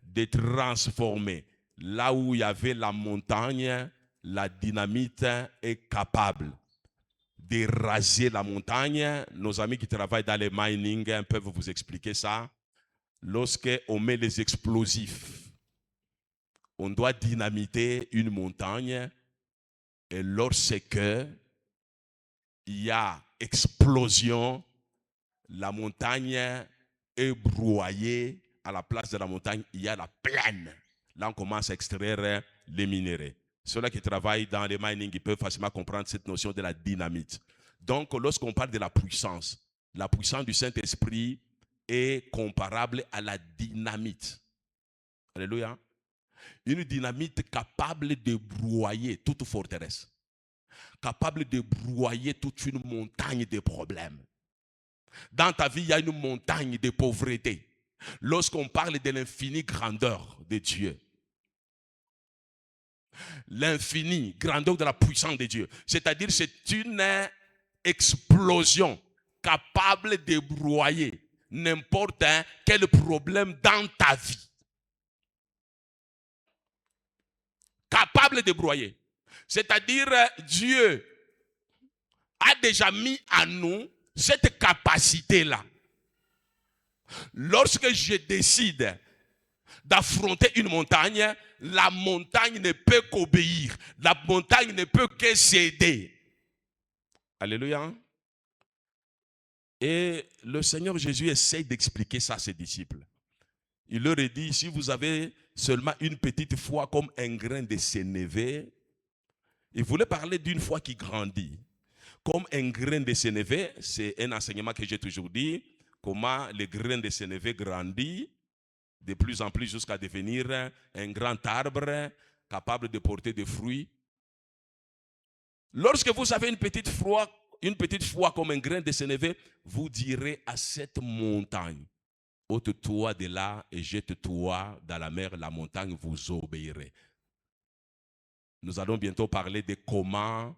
de transformer. Là où il y avait la montagne, la dynamite est capable de raser la montagne. Nos amis qui travaillent dans les mining peuvent vous expliquer ça. Lorsqu'on met les explosifs, on doit dynamiter une montagne, et lorsque il y a explosion, la montagne est broyée. À la place de la montagne, il y a la plaine. Là, on commence à extraire les minéraux. Ceux-là qui travaillent dans les mining, ils peuvent facilement comprendre cette notion de la dynamite. Donc, lorsqu'on parle de la puissance du Saint-Esprit est comparable à la dynamite. Alléluia. Une dynamite capable de broyer toute forteresse. Capable de broyer toute une montagne de problèmes. Dans ta vie, il y a une montagne de pauvreté. Lorsqu'on parle de l'infinie grandeur de Dieu, l'infinie grandeur de la puissance de Dieu, c'est-à-dire c'est une explosion capable de broyer n'importe quel problème dans ta vie. Capable de broyer. C'est-à-dire Dieu a déjà mis en nous cette capacité-là. Lorsque je décide d'affronter une montagne, la montagne ne peut qu'obéir. La montagne ne peut que céder. Alléluia. Et le Seigneur Jésus essaie d'expliquer ça à ses disciples. Il leur a dit, si vous avez seulement une petite foi comme un grain de sénévé, il voulait parler d'une foi qui grandit. Comme un grain de sénévé, c'est un enseignement que j'ai toujours dit, comment le grain de sénévé grandit de plus en plus jusqu'à devenir un grand arbre capable de porter des fruits. Lorsque vous avez une petite foi comme un grain de sénévé, vous direz à cette montagne, ôte-toi de là et jette-toi dans la mer, la montagne vous obéirait. Nous allons bientôt parler de comment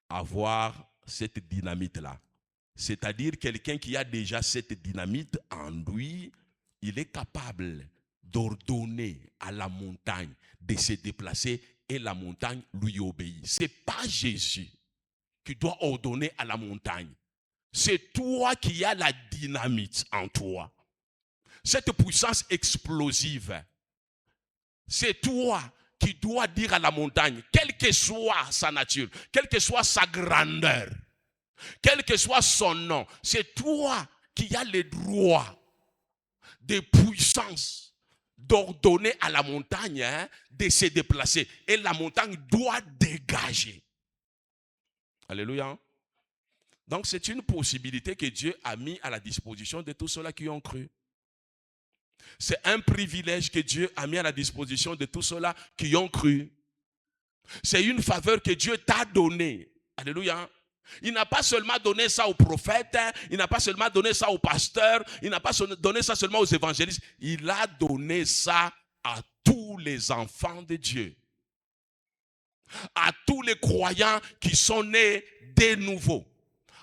avoir cette dynamite-là. C'est-à-dire quelqu'un qui a déjà cette dynamite en lui, il est capable d'ordonner à la montagne de se déplacer et la montagne lui obéit. Ce n'est pas Jésus qui doit ordonner à la montagne. C'est toi qui as la dynamite en toi. Cette puissance explosive, c'est toi qui dois dire à la montagne, quelle que soit sa nature, quelle que soit sa grandeur, quel que soit son nom, c'est toi qui as le droit de puissance d'ordonner à la montagne de se déplacer. Et la montagne doit dégager. Alléluia. Donc c'est une possibilité que Dieu a mis à la disposition de tous ceux-là qui ont cru. C'est un privilège que Dieu a mis à la disposition de tous ceux-là qui ont cru. C'est une faveur que Dieu t'a donnée. Alléluia. Il n'a pas seulement donné ça aux prophètes, il n'a pas seulement donné ça aux pasteurs, il n'a pas donné ça seulement aux évangélistes. Il a donné ça à tous les enfants de Dieu. À tous les croyants qui sont nés de nouveau.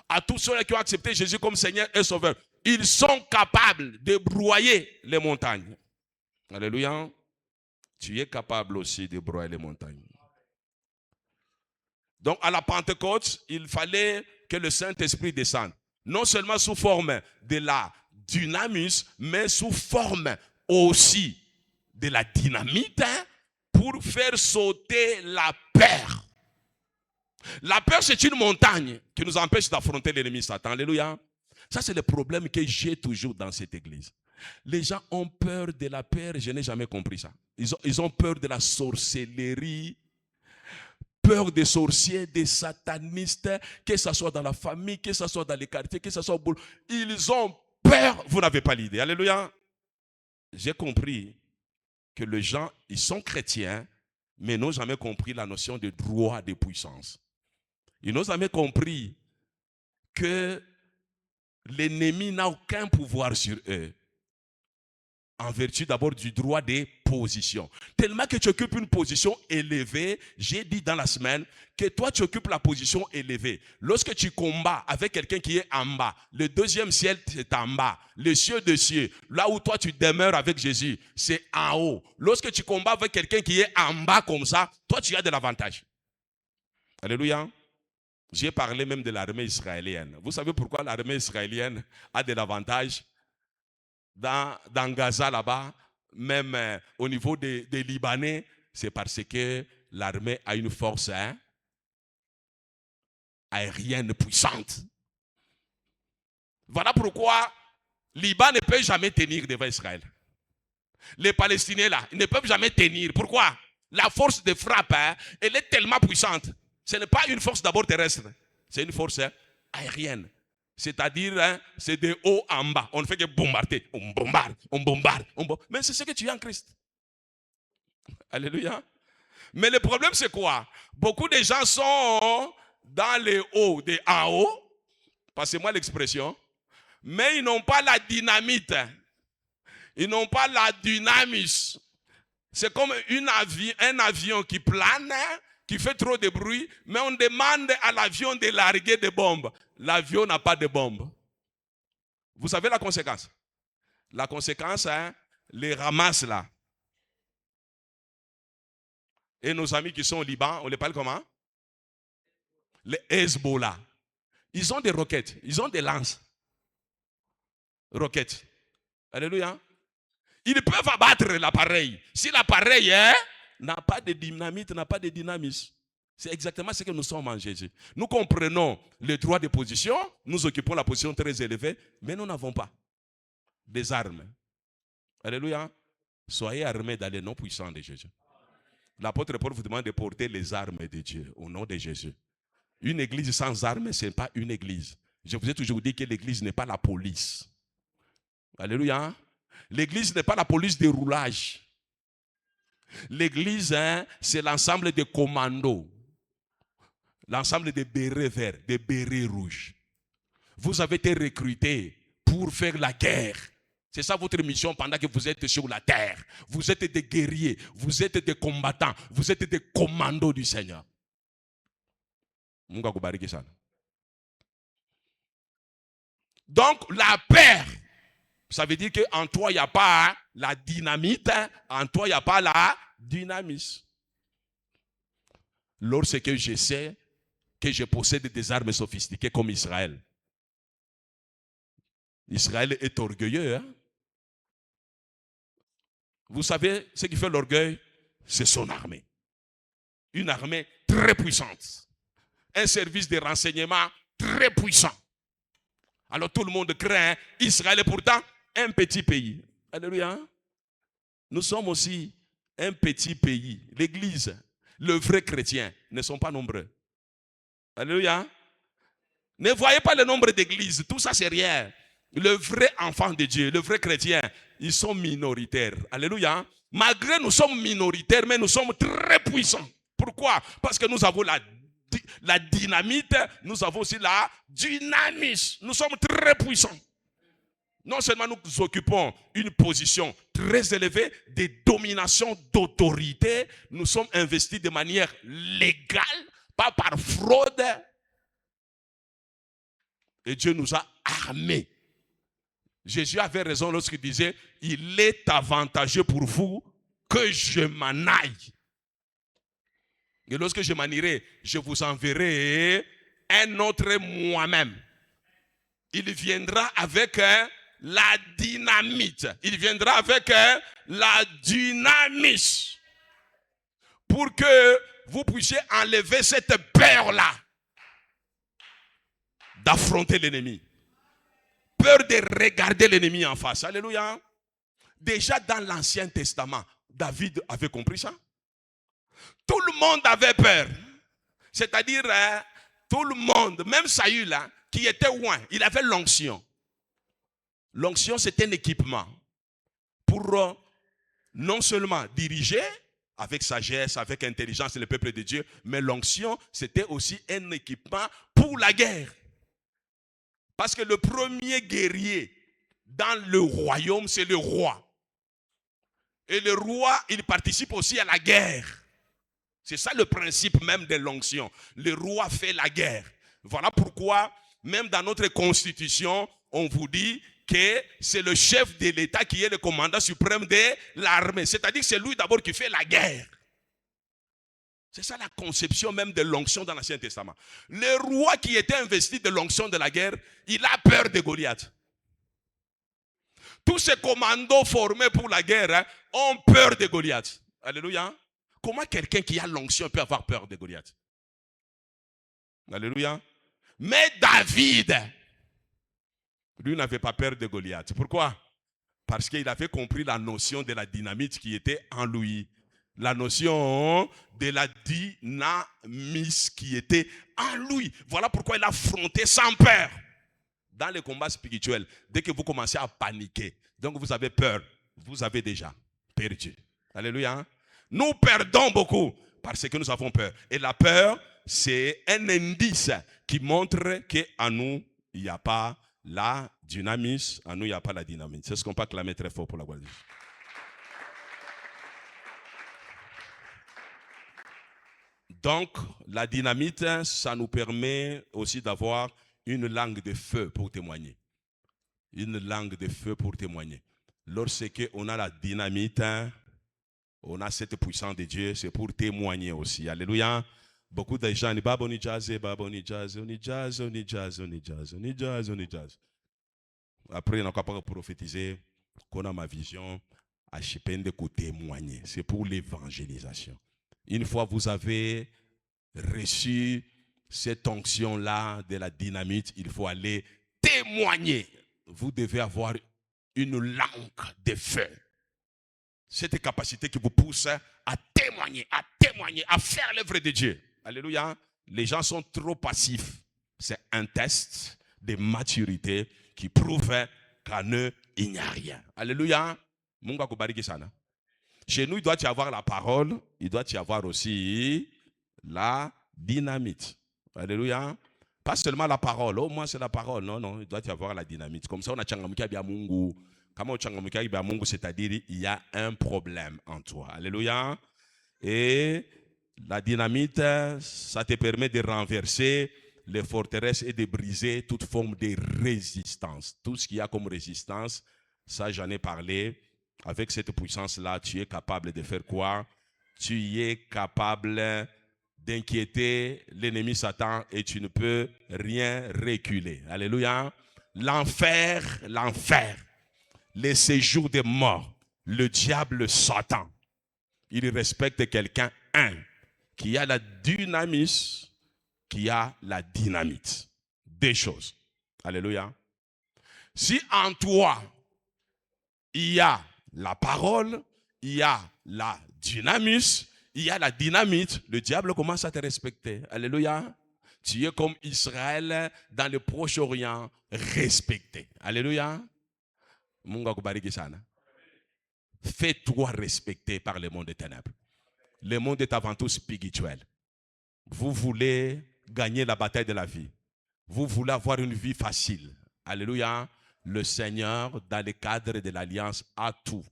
À tous ceux qui ont accepté Jésus comme Seigneur et Sauveur. Ils sont capables de broyer les montagnes. Alléluia. Tu es capable aussi de broyer les montagnes. Donc à la Pentecôte, il fallait que le Saint-Esprit descende. Non seulement sous forme de la dynamis, mais sous forme aussi de la dynamite pour faire sauter la peur. La peur, c'est une montagne qui nous empêche d'affronter l'ennemi Satan. Alléluia. Ça, c'est le problème que j'ai toujours dans cette église. Les gens ont peur de la peur, je n'ai jamais compris ça. Ils ont peur de la sorcellerie, peur des sorciers, des satanistes, que ce soit dans la famille, que ce soit dans les quartiers, que ce soit au boulot. Ils ont peur, vous n'avez pas l'idée. Alléluia. J'ai compris que les gens, ils sont chrétiens, mais n'ont jamais compris la notion de droit de puissance. Ils n'ont jamais compris que l'ennemi n'a aucun pouvoir sur eux. En vertu d'abord du droit des positions. Tellement que tu occupes une position élevée, j'ai dit dans la semaine que toi tu occupes la position élevée. Lorsque tu combats avec quelqu'un qui est en bas, le deuxième ciel c'est en bas, le ciel de cieux, là où toi tu demeures avec Jésus, c'est en haut. Lorsque tu combats avec quelqu'un qui est en bas comme ça, toi tu as de l'avantage. Alléluia. J'ai parlé même de l'armée israélienne. Vous savez pourquoi l'armée israélienne a de l'avantage dans Gaza là-bas, même au niveau des Libanais? C'est parce que l'armée a une force aérienne puissante. Voilà pourquoi Liban ne peut jamais tenir devant Israël. Les Palestiniens là, ils ne peuvent jamais tenir. Pourquoi? La force de frappe, elle est tellement puissante. Ce n'est pas une force d'abord terrestre, c'est une force aérienne. C'est-à-dire, c'est de haut en bas. On ne fait que bombarder. On bombarde, on bombarde, on bombarde. Mais c'est ce que tu as en Christ. Alléluia. Mais le problème, c'est quoi? Beaucoup de gens sont dans les hauts, des en haut. Passez-moi l'expression. Mais ils n'ont pas la dynamite. Ils n'ont pas la dynamis. C'est comme un avion qui plane, qui fait trop de bruit, mais on demande à l'avion de larguer des bombes. L'avion n'a pas de bombes. Vous savez la conséquence? La conséquence, les Hamas là. Et nos amis qui sont au Liban, on les parle comment? Les Hezbollah. Ils ont des roquettes, ils ont des lances. Roquettes. Alléluia. Ils peuvent abattre l'appareil. Si l'appareil n'a pas de dynamite, n'a pas de dynamisme. C'est exactement ce que nous sommes en Jésus. Nous comprenons le droit de position, nous occupons la position très élevée, mais nous n'avons pas des armes. Alléluia. Soyez armés dans les noms puissants de Jésus. L'apôtre Paul vous demande de porter les armes de Dieu au nom de Jésus. Une église sans armes, ce n'est pas une église. Je vous ai toujours dit que l'église n'est pas la police. Alléluia. L'église n'est pas la police de roulage. L'église, c'est l'ensemble des commandos. L'ensemble des bérets verts, des bérets rouges. Vous avez été recrutés pour faire la guerre. C'est ça votre mission pendant que vous êtes sur la terre. Vous êtes des guerriers, vous êtes des combattants, vous êtes des commandos du Seigneur. Mungu akubariki sana. Donc, la peur, ça veut dire qu'en toi, il n'y a pas la dynamite, en toi, il n'y a pas la dynamisme. Lorsque je sais que je possède des armes sophistiquées comme Israël. Israël est orgueilleux. Hein? Vous savez, ce qui fait l'orgueil, c'est son armée. Une armée très puissante. Un service de renseignement très puissant. Alors tout le monde craint. Israël est pourtant un petit pays. Alléluia. Nous sommes aussi un petit pays. L'église, le vrai chrétien, ne sont pas nombreux. Alléluia. Ne voyez pas le nombre d'églises. Tout ça, c'est rien. Le vrai enfant de Dieu, le vrai chrétien, ils sont minoritaires. Alléluia. Malgré nous sommes minoritaires, mais nous sommes très puissants. Pourquoi? Parce que nous avons la dynamite, nous avons aussi la dynamisme. Nous sommes très puissants. Non seulement nous occupons une position très élevée de domination, d'autorité, nous sommes investis de manière légale, pas par fraude. Et Dieu nous a armés. Jésus avait raison lorsqu'il disait, il est avantageux pour vous que je m'en aille. Et lorsque je m'en irai, je vous enverrai un autre moi-même. Il viendra avec la dynamite. Il viendra avec la dynamisme. Pour que vous puissiez enlever cette peur-là d'affronter l'ennemi. Peur de regarder l'ennemi en face. Alléluia. Déjà dans l'Ancien Testament, David avait compris ça. Tout le monde avait peur. C'est-à-dire, tout le monde, même Saül, qui était loin, il avait l'onction. L'onction, c'était un équipement pour non seulement diriger avec sagesse, avec intelligence le peuple de Dieu, mais l'onction, c'était aussi un équipement pour la guerre. Parce que le premier guerrier dans le royaume, c'est le roi. Et le roi, il participe aussi à la guerre. C'est ça le principe même de l'onction. Le roi fait la guerre. Voilà pourquoi, même dans notre constitution, on vous dit que c'est le chef de l'État qui est le commandant suprême de l'armée. C'est-à-dire que c'est lui d'abord qui fait la guerre. C'est ça la conception même de l'onction dans l'Ancien Testament. Le roi qui était investi de l'onction de la guerre, il a peur de Goliath. Tous ces commandos formés pour la guerre ont peur de Goliath. Alléluia. Comment quelqu'un qui a l'onction peut avoir peur de Goliath? Alléluia. Mais David, lui n'avait pas peur de Goliath. Pourquoi? Parce qu'il avait compris la notion de la dynamite qui était en lui. La notion de la dynamisme qui était en lui. Voilà pourquoi il a affronté sans peur. Dans les combats spirituels, dès que vous commencez à paniquer, donc vous avez peur, vous avez déjà perdu. Alléluia. Nous perdons beaucoup parce que nous avons peur. Et la peur, c'est un indice qui montre qu'en nous, il n'y a pas la dynamisme. En nous, il n'y a pas la dynamique. C'est ce qu'on peut acclamer très fort pour la gloire de Dieu. Donc, la dynamite, ça nous permet aussi d'avoir une langue de feu pour témoigner. Une langue de feu pour témoigner. Lorsque on a la dynamite, on a cette puissance de Dieu, c'est pour témoigner aussi. Alléluia. Beaucoup de gens disent, Baba, on est jazz, Baba, on est jazz, on est jazz, on est jazz, on est jazz, on est jazz, on est jazz. Après, on n'a pas prophétiser qu'on a ma vision, à Chipende pour témoigner. C'est pour l'évangélisation. Une fois vous avez reçu cette onction-là de la dynamite, il faut aller témoigner. Vous devez avoir une langue de feu. Cette capacité qui vous pousse à témoigner, à faire l'œuvre de Dieu. Alléluia. Les gens sont trop passifs. C'est un test de maturité qui prouve qu'en eux, il n'y a rien. Alléluia. Munga kubariki sana. Chez nous, il doit y avoir la parole, il doit y avoir aussi la dynamite. Alléluia. Pas seulement la parole. Oh, moi, c'est la parole. Non, non, il doit y avoir la dynamite. Comme ça, on a changamukia bia mungu. Comment changamukia bia mungu, c'est-à-dire, il y a un problème en toi. Alléluia. Et la dynamite, ça te permet de renverser les forteresses et de briser toute forme de résistance. Tout ce qu'il y a comme résistance, ça j'en ai parlé. Avec cette puissance-là, tu es capable de faire quoi? Tu es capable d'inquiéter l'ennemi Satan et tu ne peux rien reculer. Alléluia. L'enfer, les séjours des morts, le diable Satan, il respecte quelqu'un, qui a la dynamisme, qui a la dynamite. Des choses. Alléluia. Si en toi, il y a la parole, il y a la dynamisme, il y a la dynamite, le diable commence à te respecter. Alléluia. Tu es comme Israël dans le Proche-Orient, respecté. Alléluia. Mungu akubariki sana. Fais-toi respecter par le monde des ténèbres. Le monde est avant tout spirituel. Vous voulez gagner la bataille de la vie. Vous voulez avoir une vie facile. Alléluia. Le Seigneur, dans le cadre de l'Alliance, a tout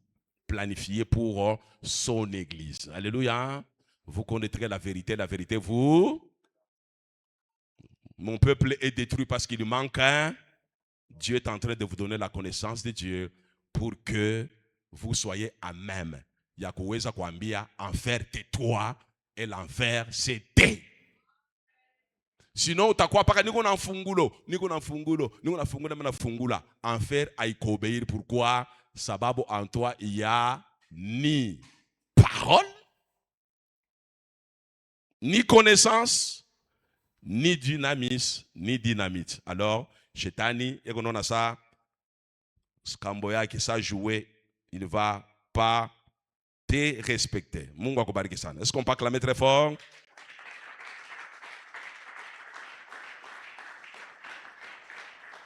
planifié pour son Église. Alléluia. Vous connaîtrez la vérité vous. Mon peuple est détruit parce qu'il manque un. Dieu est en train de vous donner la connaissance de Dieu pour que vous soyez à même. Ya kuweza kuambia enfer tais-toi et l'enfer c'est tais. Sinon utakuwa paka niko na mfungulo na fungula. Enfer haikobéir. Pourquoi? Sababu en toi il y a ni parole, ni connaissance, ni dynamisme, ni dynamite. Alors, Shetani, et qu'on a ça, Skamboya qui ça jouer, il ne va pas te respecter. Mungu akubariki sana. Est-ce qu'on peut acclamer très fort?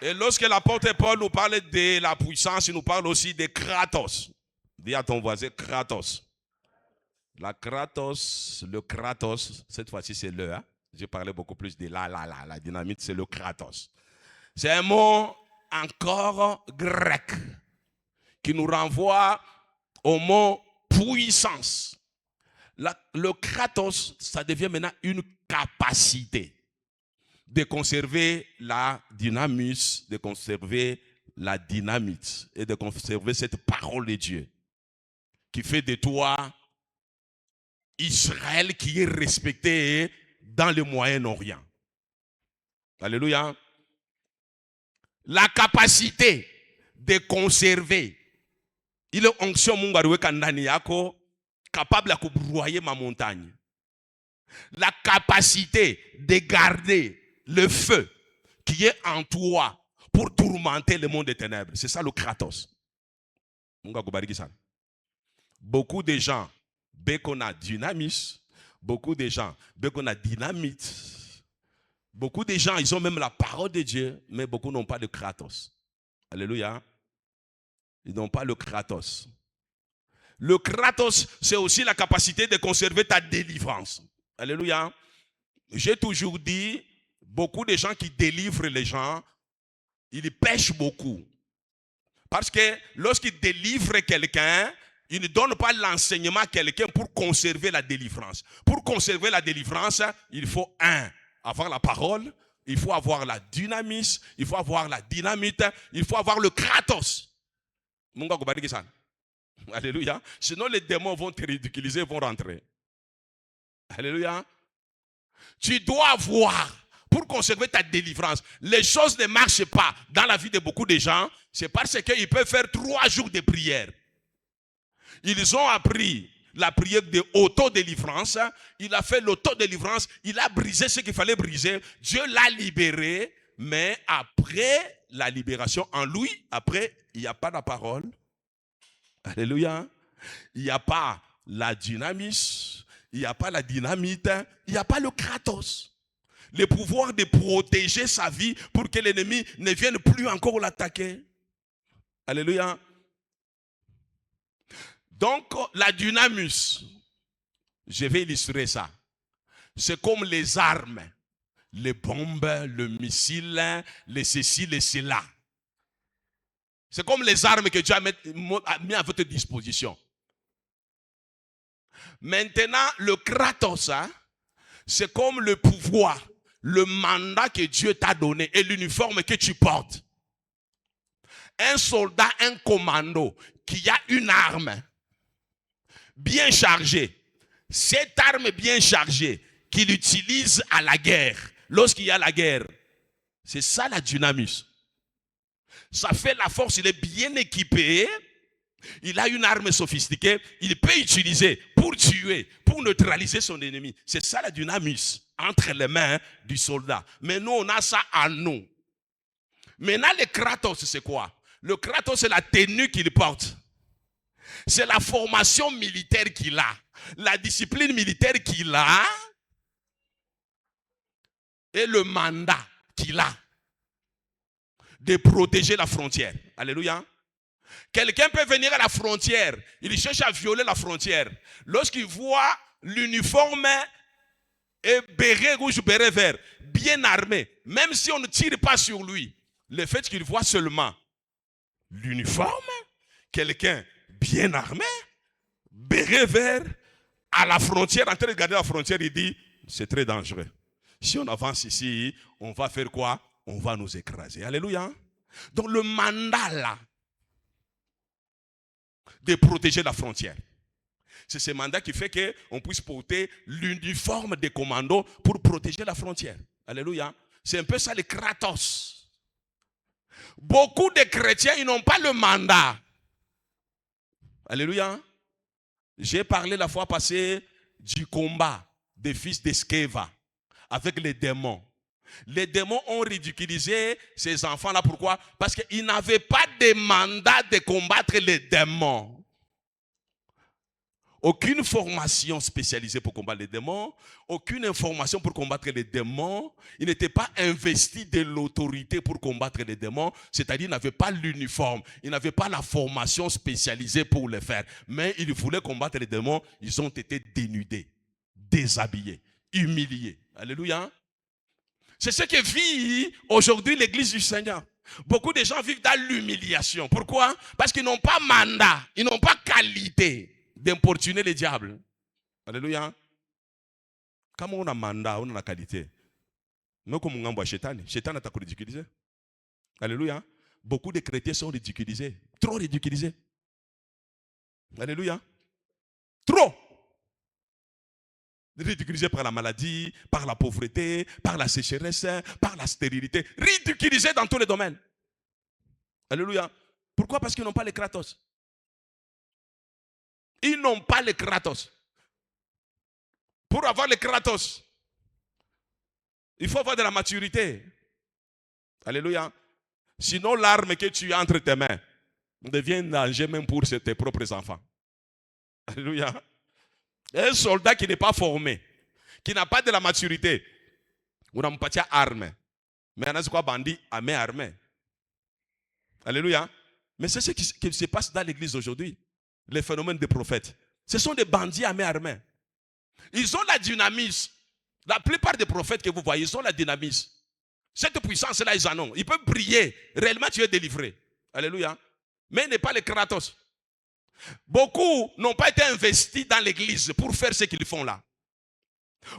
Et lorsque l'apôtre Paul nous parle de la puissance, il nous parle aussi de Kratos. Dis à ton voisin Kratos. La Kratos, le Kratos, cette fois-ci c'est le. Hein? J'ai parlé beaucoup plus de la dynamite, c'est le Kratos. C'est un mot encore grec qui nous renvoie au mot puissance. Le Kratos, ça devient maintenant une capacité de conserver la dynamisme, de conserver la dynamite et de conserver cette parole de Dieu qui fait de toi Israël qui est respecté dans le Moyen-Orient. Alléluia. La capacité de conserver. Il est onction mungaruwe kandani yako capable de broyer ma montagne. La capacité de garder le feu qui est en toi pour tourmenter le monde des ténèbres. C'est ça le Kratos. Beaucoup de gens, dès qu'on a dynamisme, beaucoup de gens, dès qu'on a dynamite, beaucoup de gens, ils ont même la parole de Dieu, mais beaucoup n'ont pas de Kratos. Alléluia. Ils n'ont pas le Kratos. Le Kratos, c'est aussi la capacité de conserver ta délivrance. Alléluia. J'ai toujours dit, beaucoup de gens qui délivrent les gens, ils pêchent beaucoup. Parce que lorsqu'ils délivrent quelqu'un, ils ne donnent pas l'enseignement à quelqu'un pour conserver la délivrance. Pour conserver la délivrance, il faut avoir la parole, il faut avoir la dynamisme, il faut avoir la dynamite, il faut avoir le Kratos. Alléluia. Sinon les démons vont te ridiculiser, vont rentrer. Alléluia. Tu dois avoir, pour conserver ta délivrance, les choses ne marchent pas dans la vie de beaucoup de gens, c'est parce qu'ils peuvent faire 3 jours de prière. Ils ont appris la prière de auto-délivrance, il a fait l'auto-délivrance, il a brisé ce qu'il fallait briser, Dieu l'a libéré, mais après la libération en lui, après, il n'y a pas la parole. Alléluia. Il n'y a pas la dynamisme, il n'y a pas la dynamite, il n'y a pas le Kratos. Le pouvoir de protéger sa vie pour que l'ennemi ne vienne plus encore l'attaquer. Alléluia. Donc, la dynamisme, je vais illustrer ça. C'est comme les armes, les bombes, le missile, les ceci, les cela. C'est comme les armes que Dieu a mis à votre disposition. Maintenant, le Kratos, c'est comme le pouvoir, le mandat que Dieu t'a donné et l'uniforme que tu portes. Un soldat, un commando qui a une arme bien chargée, cette arme bien chargée qu'il utilise à la guerre, lorsqu'il y a la guerre, c'est ça la dynamis. Ça fait la force, il est bien équipé, il a une arme sophistiquée, il peut utiliser pour tuer, pour neutraliser son ennemi. C'est ça la dynamis entre les mains du soldat. Mais nous, on a ça en nous. Maintenant, le Kratos, c'est quoi? Le Kratos, c'est la tenue qu'il porte. C'est la formation militaire qu'il a. La discipline militaire qu'il a. Et le mandat qu'il a de protéger la frontière. Alléluia. Quelqu'un peut venir à la frontière. Il cherche à violer la frontière. Lorsqu'il voit l'uniforme et béret rouge, béret vert, bien armé, même si on ne tire pas sur lui, le fait qu'il voit seulement l'uniforme, quelqu'un bien armé, béret vert, à la frontière, en train de garder la frontière, il dit, c'est très dangereux. Si on avance ici, on va faire quoi? On va nous écraser. Alléluia. Donc le mandat là, de protéger la frontière. C'est ce mandat qui fait qu'on puisse porter l'uniforme des commandos pour protéger la frontière. Alléluia. C'est un peu ça les Kratos. Beaucoup de chrétiens, ils n'ont pas le mandat. Alléluia. J'ai parlé la fois passée du combat des fils d'Eskeva avec les démons. Les démons ont ridiculisé ces enfants-là. Pourquoi? Parce qu'ils n'avaient pas de mandat de combattre les démons. Aucune formation spécialisée pour combattre les démons, aucune information pour combattre les démons. Ils n'étaient pas investis de l'autorité pour combattre les démons, c'est-à-dire ils n'avaient pas l'uniforme, ils n'avaient pas la formation spécialisée pour le faire. Mais ils voulaient combattre les démons, ils ont été dénudés, déshabillés, humiliés. Alléluia. C'est ce que vit aujourd'hui l'église du Seigneur. Beaucoup de gens vivent dans l'humiliation. Pourquoi? Parce qu'ils n'ont pas mandat, ils n'ont pas qualité d'importuner les diables. Alléluia. Comme on a mandat, on a la qualité. Mais comme on a Shétan a ridiculisé. Alléluia. Beaucoup de chrétiens sont ridiculisés. Trop ridiculisés. Alléluia. Trop. Ridiculisés par la maladie, par la pauvreté, par la sécheresse, par la stérilité. Ridiculisés dans tous les domaines. Alléluia. Pourquoi? Parce qu'ils n'ont pas les Kratos. Ils n'ont pas les Kratos. Pour avoir les Kratos, il faut avoir de la maturité. Alléluia. Sinon, l'arme que tu as entre tes mains devient un danger même pour tes propres enfants. Alléluia. Un soldat qui n'est pas formé, qui n'a pas de la maturité, on n'a pas d'arme. Mais on a quoi bandit à main armée. Alléluia. Mais c'est ce qui se passe dans l'église aujourd'hui. Les phénomènes des prophètes. Ce sont des bandits à main armée. Ils ont la dynamis. La plupart des prophètes que vous voyez, ils ont la dynamis. Cette puissance-là, ils en ont. Ils peuvent prier. Réellement, tu es délivré. Alléluia. Mais il n'est pas les Kratos. Beaucoup n'ont pas été investis dans l'église pour faire ce qu'ils font là.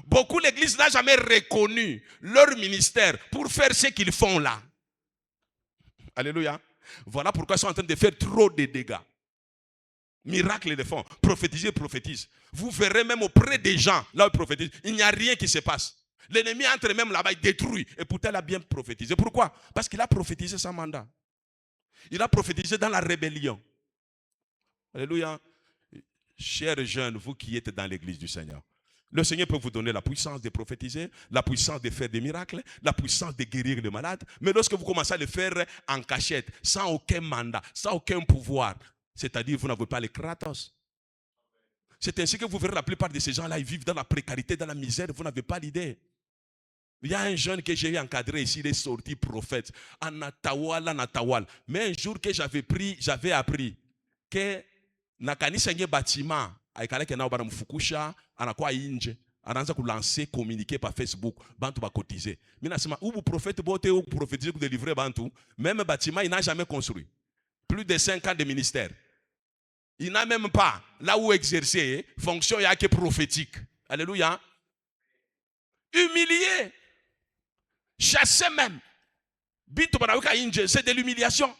Beaucoup, l'église n'a jamais reconnu leur ministère pour faire ce qu'ils font là. Alléluia. Voilà pourquoi ils sont en train de faire trop de dégâts. Miracles les font. Prophétiser, prophétise. Vous verrez même auprès des gens, là où ils prophétisent, il n'y a rien qui se passe. L'ennemi entre même là-bas, il détruit. Et pourtant, il a bien prophétisé. Pourquoi? Parce qu'il a prophétisé sans mandat. Il a prophétisé dans la rébellion. Alléluia. Chers jeunes, vous qui êtes dans l'église du Seigneur, le Seigneur peut vous donner la puissance de prophétiser, la puissance de faire des miracles, la puissance de guérir les malades. Mais lorsque vous commencez à le faire en cachette, sans aucun mandat, sans aucun pouvoir, c'est-à-dire vous n'avez pas les Kratos. C'est ainsi que vous verrez la plupart de ces gens-là, ils vivent dans la précarité, dans la misère, vous n'avez pas l'idée. Il y a un jeune que j'ai encadré ici, il est sorti prophète, Anatawal. Mais un jour que j'avais appris que nakanisa nye bâtiment aikaleke na bara mfukusha anakuwa inje anaanza kulancer communiquer par Facebook bantu ba cotiser. Mina nasema ubu prophète bote ou prophétiser pour délivrer bantu, même bâtiment il n'a jamais construit. Plus de 5 ans de ministère. Il n'a même pas là où exercer fonction yake prophétique. Alléluia. Humilié. chasser même. C'est de l'humiliation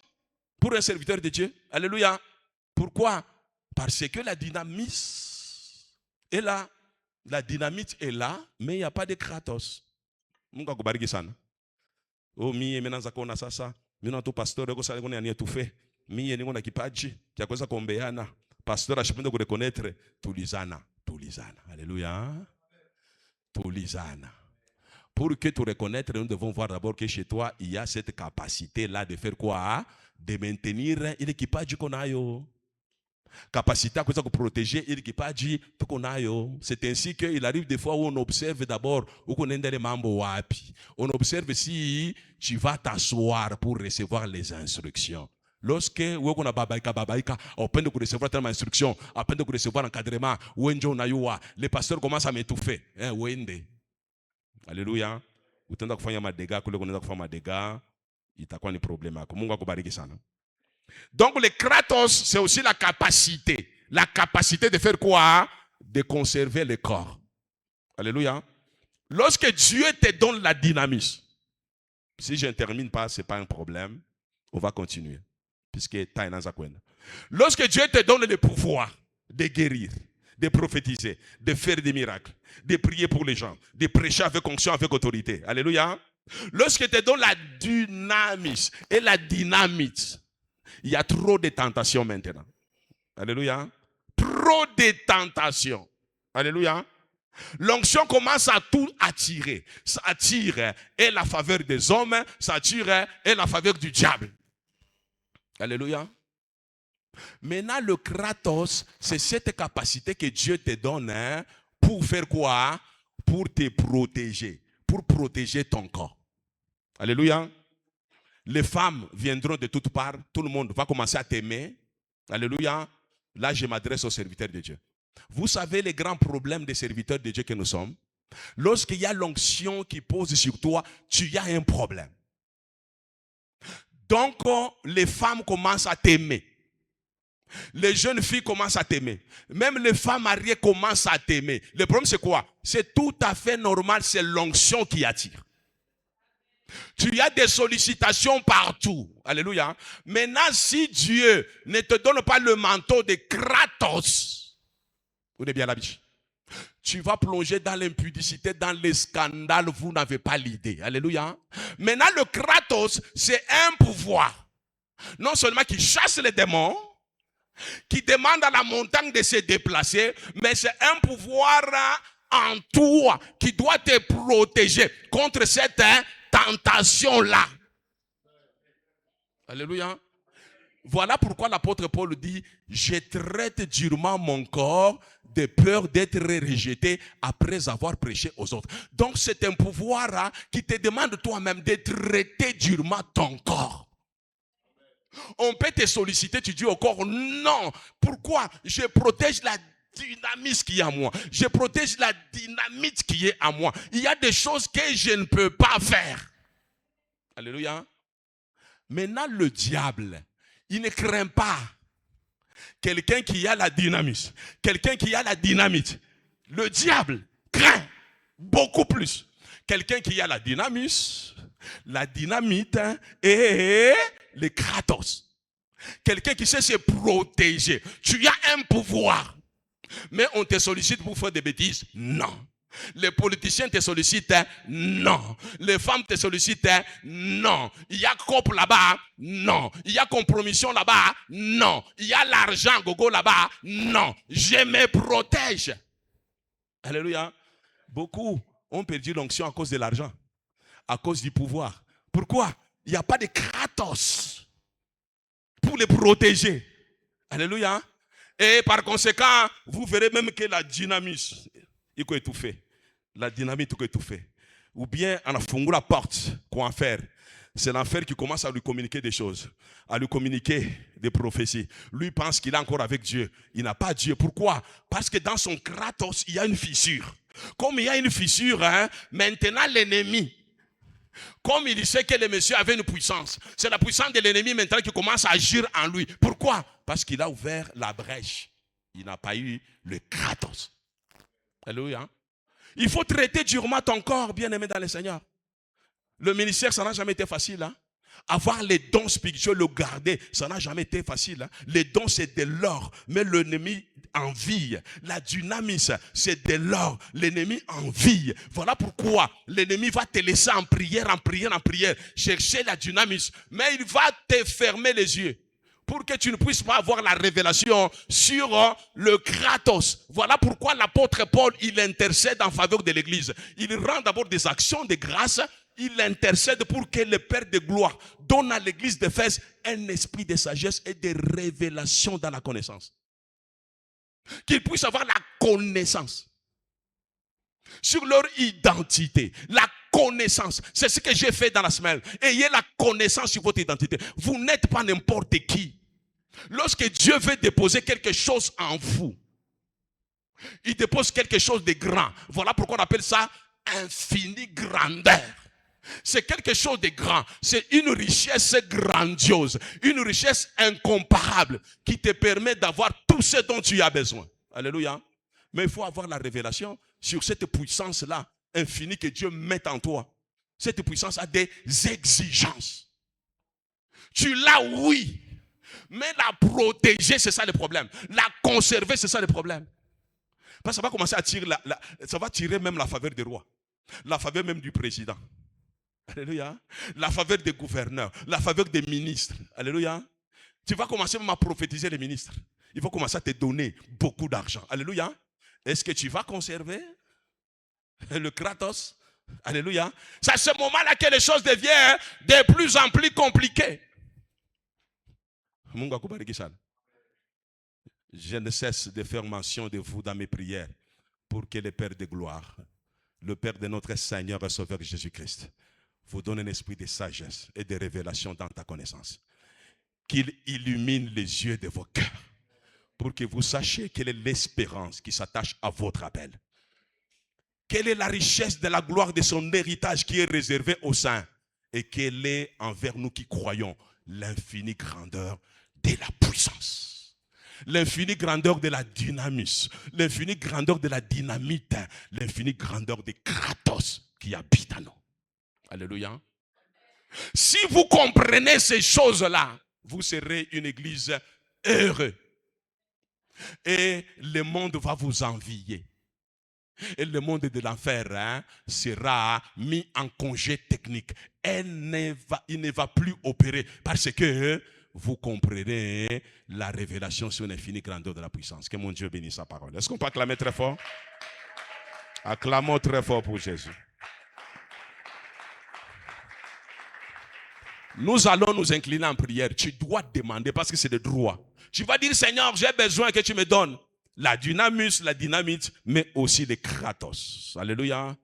pour un serviteur de Dieu. Alléluia. Pourquoi? Parce que la dynamite est là. La dynamite est là, mais il n'y a pas de kratos. Oh, mie menanza kona sasa. Mina tu pastor eko sale kone anie tufe. Mie ningo na kipaji kia kuweza kuombeana. Pastor ashipende kureconnaître tulizana. Alléluia. Tulizana. Pour que tu reconnaître, nous devons voir d'abord que chez toi, il y a cette capacité-là de faire quoi? De maintenir l'équipage qu'on a. Capacité à protéger l'équipage qu'on a. C'est ainsi qu'il arrive des fois où on observe d'abord où on est dans les mambo wapi. On observe si tu vas t'asseoir pour recevoir les instructions. Lorsque on a babaïka, on peine de recevoir tellement d'instructions, à peine de recevoir encadrement, les pasteurs commencent à m'étouffer. Alléluia. Utenda kufanya madega kule kunaweza kufanya madega, itakuwa ni problème. Mungu akubariki sana. Donc le kratos, c'est aussi la capacité. La capacité de faire quoi? De conserver le corps. Alléluia. Lorsque Dieu te donne la dynamisme, si je ne termine pas, ce n'est pas un problème. On va continuer. Puisque lorsque Dieu te donne le pouvoir de guérir, de prophétiser, de faire des miracles, de prier pour les gens, de prêcher avec onction, avec autorité. Alléluia. Lorsque te donne la dynamisme et la dynamite, il y a trop de tentations maintenant. Alléluia. Trop de tentations. Alléluia. L'onction commence à tout attirer. Ça attire et la faveur des hommes, ça attire et la faveur du diable. Alléluia. Maintenant, le kratos, c'est cette capacité que Dieu te donne pour faire quoi? Pour te protéger. Pour protéger ton corps. Alléluia. Les femmes viendront de toutes parts. Tout le monde va commencer à t'aimer. Alléluia. Là, je m'adresse aux serviteurs de Dieu. Vous savez les grands problèmes des serviteurs de Dieu que nous sommes? Lorsqu'il y a l'onction qui pose sur toi, tu as un problème. Donc, les femmes commencent à t'aimer. Les jeunes filles commencent à t'aimer. Même les femmes mariées commencent à t'aimer. Le problème, c'est quoi? C'est tout à fait normal. C'est l'onction qui attire. Tu as des sollicitations partout. Alléluia. Maintenant, si Dieu ne te donne pas le manteau de kratos, vous êtes bien la biche, tu vas plonger dans l'impudicité, dans les scandales, vous n'avez pas l'idée. Alléluia. Maintenant, le kratos, c'est un pouvoir. Non seulement qui chasse les démons, qui demande à la montagne de se déplacer, mais c'est un pouvoir en toi qui doit te protéger contre cette tentation-là. Alléluia. Voilà pourquoi l'apôtre Paul dit, je traite durement mon corps de peur d'être rejeté après avoir prêché aux autres. Donc c'est un pouvoir qui te demande toi-même de traiter durement ton corps. On peut te solliciter, tu dis au corps, non. Pourquoi? Je protège la dynamite qui est à moi. Je protège la dynamite qui est à moi. Il y a des choses que je ne peux pas faire. Alléluia. Maintenant, le diable, il ne craint pas quelqu'un qui a la dynamite. Quelqu'un qui a la dynamite. Le diable craint beaucoup plus quelqu'un qui a la dynamite et le kratos. Quelqu'un qui sait se protéger. Tu as un pouvoir. Mais on te sollicite pour faire des bêtises? Non. Les politiciens te sollicitent? Non. Les femmes te sollicitent? Non. Il y a couple là-bas? Non. Il y a compromission là-bas? Non. Il y a l'argent gogo là-bas? Non. Je me protège. Alléluia. Beaucoup ont perdu l'onction à cause de l'argent, à cause du pouvoir. Pourquoi? Il n'y a pas de kratos pour les protéger. Alléluia. Et par conséquent, vous verrez même que la dynamite, il est étouffée. La dynamite est étouffée. Ou bien, on a fondé la porte, quoi en faire? C'est l'enfer qui commence à lui communiquer des choses, à lui communiquer des prophéties. Lui pense qu'il est encore avec Dieu. Il n'a pas Dieu. Pourquoi? Parce que dans son kratos, il y a une fissure. Comme il y a une fissure, maintenant l'ennemi, comme il sait que le monsieur avait une puissance, c'est la puissance de l'ennemi maintenant qui commence à agir en lui. Pourquoi? Parce qu'il a ouvert la brèche. Il n'a pas eu le kratos. Alléluia. Il faut traiter durement ton corps, bien-aimé dans le Seigneur. Le ministère, ça n'a jamais été facile. Hein? Avoir les dons spirituels, le garder, ça n'a jamais été facile. Hein? Les dons, c'est de l'or, mais l'ennemi envie. La dynamisme, c'est de l'or, l'ennemi envie. Voilà pourquoi l'ennemi va te laisser en prière, chercher la dynamisme, mais il va te fermer les yeux pour que tu ne puisses pas avoir la révélation sur le Kratos. Voilà pourquoi l'apôtre Paul, il intercède en faveur de l'église. Il rend d'abord des actions de grâce. Il intercède pour que le Père de gloire donne à l'église d'Éphèse un esprit de sagesse et de révélation dans la connaissance. Qu'ils puissent avoir la connaissance sur leur identité. La connaissance, c'est ce que j'ai fait dans la semaine. Ayez la connaissance sur votre identité. Vous n'êtes pas n'importe qui. Lorsque Dieu veut déposer quelque chose en vous, il dépose quelque chose de grand. Voilà pourquoi on appelle ça infinie grandeur. C'est quelque chose de grand. C'est une richesse grandiose. Une richesse incomparable qui te permet d'avoir tout ce dont tu as besoin. Alléluia. Mais il faut avoir la révélation sur cette puissance-là infinie que Dieu met en toi. Cette puissance a des exigences. Tu l'as, oui. Mais la protéger, c'est ça le problème. La conserver, c'est ça le problème. Parce que ça va commencer à tirer, ça va tirer même la faveur des rois. La faveur même du président. Alléluia. La faveur des gouverneurs, la faveur des ministres. Alléluia. Tu vas commencer même à prophétiser les ministres. Ils vont commencer à te donner beaucoup d'argent. Alléluia. Est-ce que tu vas conserver le Kratos? Alléluia. C'est à ce moment-là que les choses deviennent de plus en plus compliquées. Je ne cesse de faire mention de vous dans mes prières pour que le Père de gloire, le Père de notre Seigneur et Sauveur Jésus-Christ, vous donne un esprit de sagesse et de révélation dans ta connaissance. Qu'il illumine les yeux de vos cœurs pour que vous sachiez quelle est l'espérance qui s'attache à votre appel. Quelle est la richesse de la gloire de son héritage qui est réservé aux saints et quelle est envers nous qui croyons l'infinie grandeur de la puissance. L'infinie grandeur de la dynamisme, l'infinie grandeur de la dynamite, l'infinie grandeur de Kratos qui habite en nous. Alléluia. Si vous comprenez ces choses-là, vous serez une église heureuse. Et le monde va vous envier. Et le monde de l'enfer sera mis en congé technique. Il ne va plus opérer parce que vous comprenez la révélation sur l'infinie grandeur de la puissance. Que mon Dieu bénisse sa parole. Est-ce qu'on peut acclamer très fort? Acclamons très fort pour Jésus. Nous allons nous incliner en prière. Tu dois demander parce que c'est le droit. Tu vas dire, Seigneur, j'ai besoin que tu me donnes la dynamisme, la dynamite, mais aussi les Kratos. Alléluia.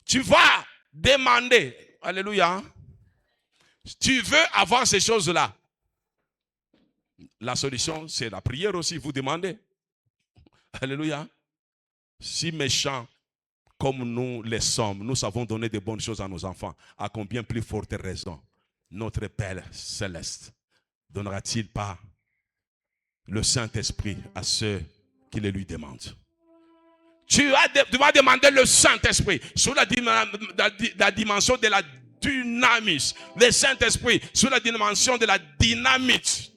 Tu vas demander. Alléluia. Tu veux avoir ces choses-là. La solution, c'est la prière aussi. Vous demandez. Alléluia. Si méchants comme nous les sommes, nous savons donner de bonnes choses à nos enfants, à combien plus forte raison notre Père céleste donnera-t-il pas le Saint-Esprit à ceux qui le lui demandent? Tu vas demander le Saint-Esprit sur la dimension de la dynamisme, le Saint-Esprit sur la dimension de la dynamite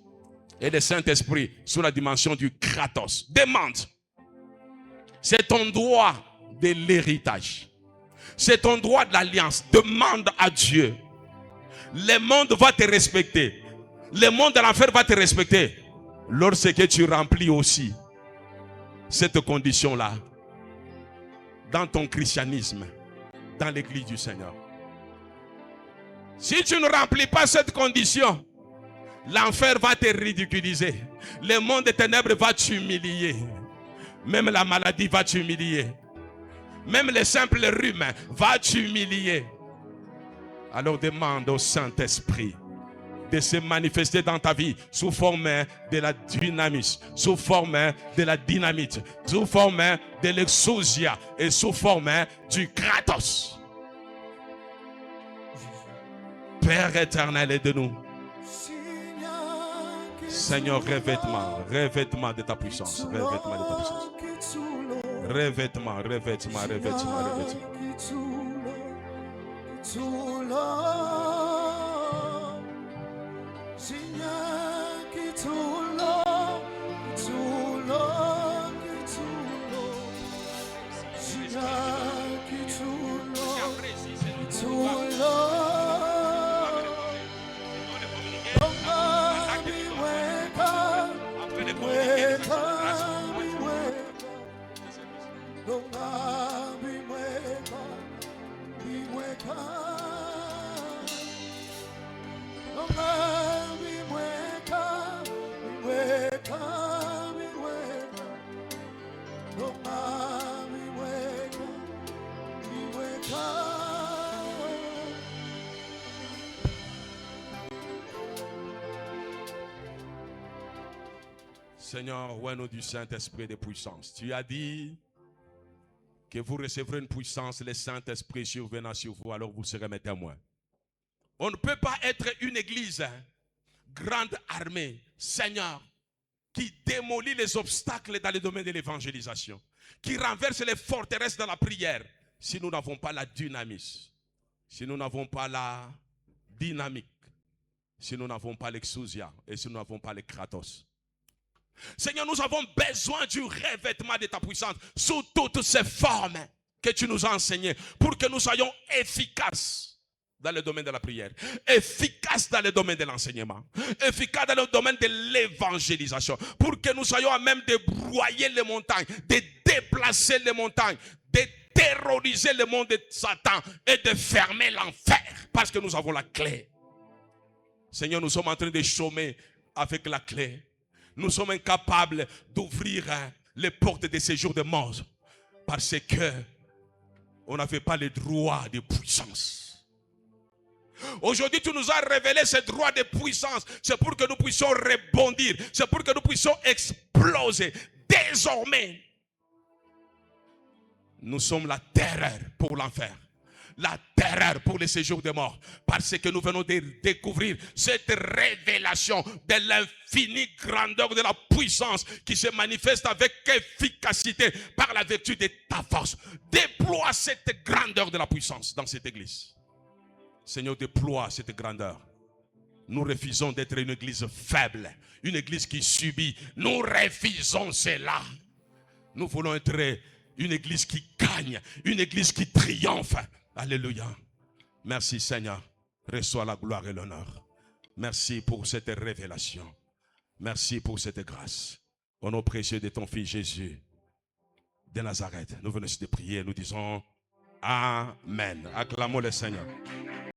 et le Saint-Esprit sur la dimension du Kratos. Demande. C'est ton droit de l'héritage. C'est ton droit de l'alliance. Demande à Dieu. Le monde va te respecter. Le monde de l'enfer va te respecter. Lorsque tu remplis aussi cette condition-là dans ton christianisme, dans l'église du Seigneur. Si tu ne remplis pas cette condition, l'enfer va te ridiculiser. Le monde des ténèbres va t'humilier. Même la maladie va t'humilier. Même le simple rhume va t'humilier. Alors demande au Saint-Esprit de se manifester dans ta vie sous forme de la dynamisme, sous forme de la dynamite, sous forme de l'exousia et sous forme du Kratos. Père éternel, aide-nous. Seigneur, revêtement de ta puissance, revêtement de ta puissance. Revêtement. Seigneur, au nom du Saint-Esprit de puissance, tu as dit que vous recevrez une puissance, le Saint-Esprit survenant sur vous, alors vous serez mes témoins. On ne peut pas être une église, grande armée, Seigneur, qui démolit les obstacles dans le domaine de l'évangélisation, qui renverse les forteresses dans la prière, si nous n'avons pas la dynamisme, si nous n'avons pas la dynamique, si nous n'avons pas l'exousia et si nous n'avons pas le kratos. Seigneur, nous avons besoin du revêtement de ta puissance sous toutes ces formes que tu nous as enseignées pour que nous soyons efficaces dans le domaine de la prière, efficaces dans le domaine de l'enseignement, efficaces dans le domaine de l'évangélisation, pour que nous soyons à même de broyer les montagnes, de déplacer les montagnes, de terroriser le monde de Satan et de fermer l'enfer parce que nous avons la clé. Seigneur, nous sommes en train de chômer avec la clé. Nous sommes incapables d'ouvrir les portes de séjour de mort parce que on n'avait pas le droit de puissance. Aujourd'hui, tu nous as révélé ce droit de puissance. C'est pour que nous puissions rebondir. C'est pour que nous puissions exploser. Désormais, nous sommes la terreur pour l'enfer. La terreur pour les séjours de mort. Parce que nous venons de découvrir cette révélation de l'infinie grandeur de la puissance qui se manifeste avec efficacité par la vertu de ta force. Déploie cette grandeur de la puissance dans cette église. Seigneur, déploie cette grandeur. Nous refusons d'être une église faible, une église qui subit. Nous refusons cela. Nous voulons être une église qui gagne, une église qui triomphe. Alléluia. Merci Seigneur. Reçois la gloire et l'honneur. Merci pour cette révélation. Merci pour cette grâce. Au nom précieux de ton Fils Jésus de Nazareth, nous venons de prier. Nous disons Amen. Acclamons le Seigneur.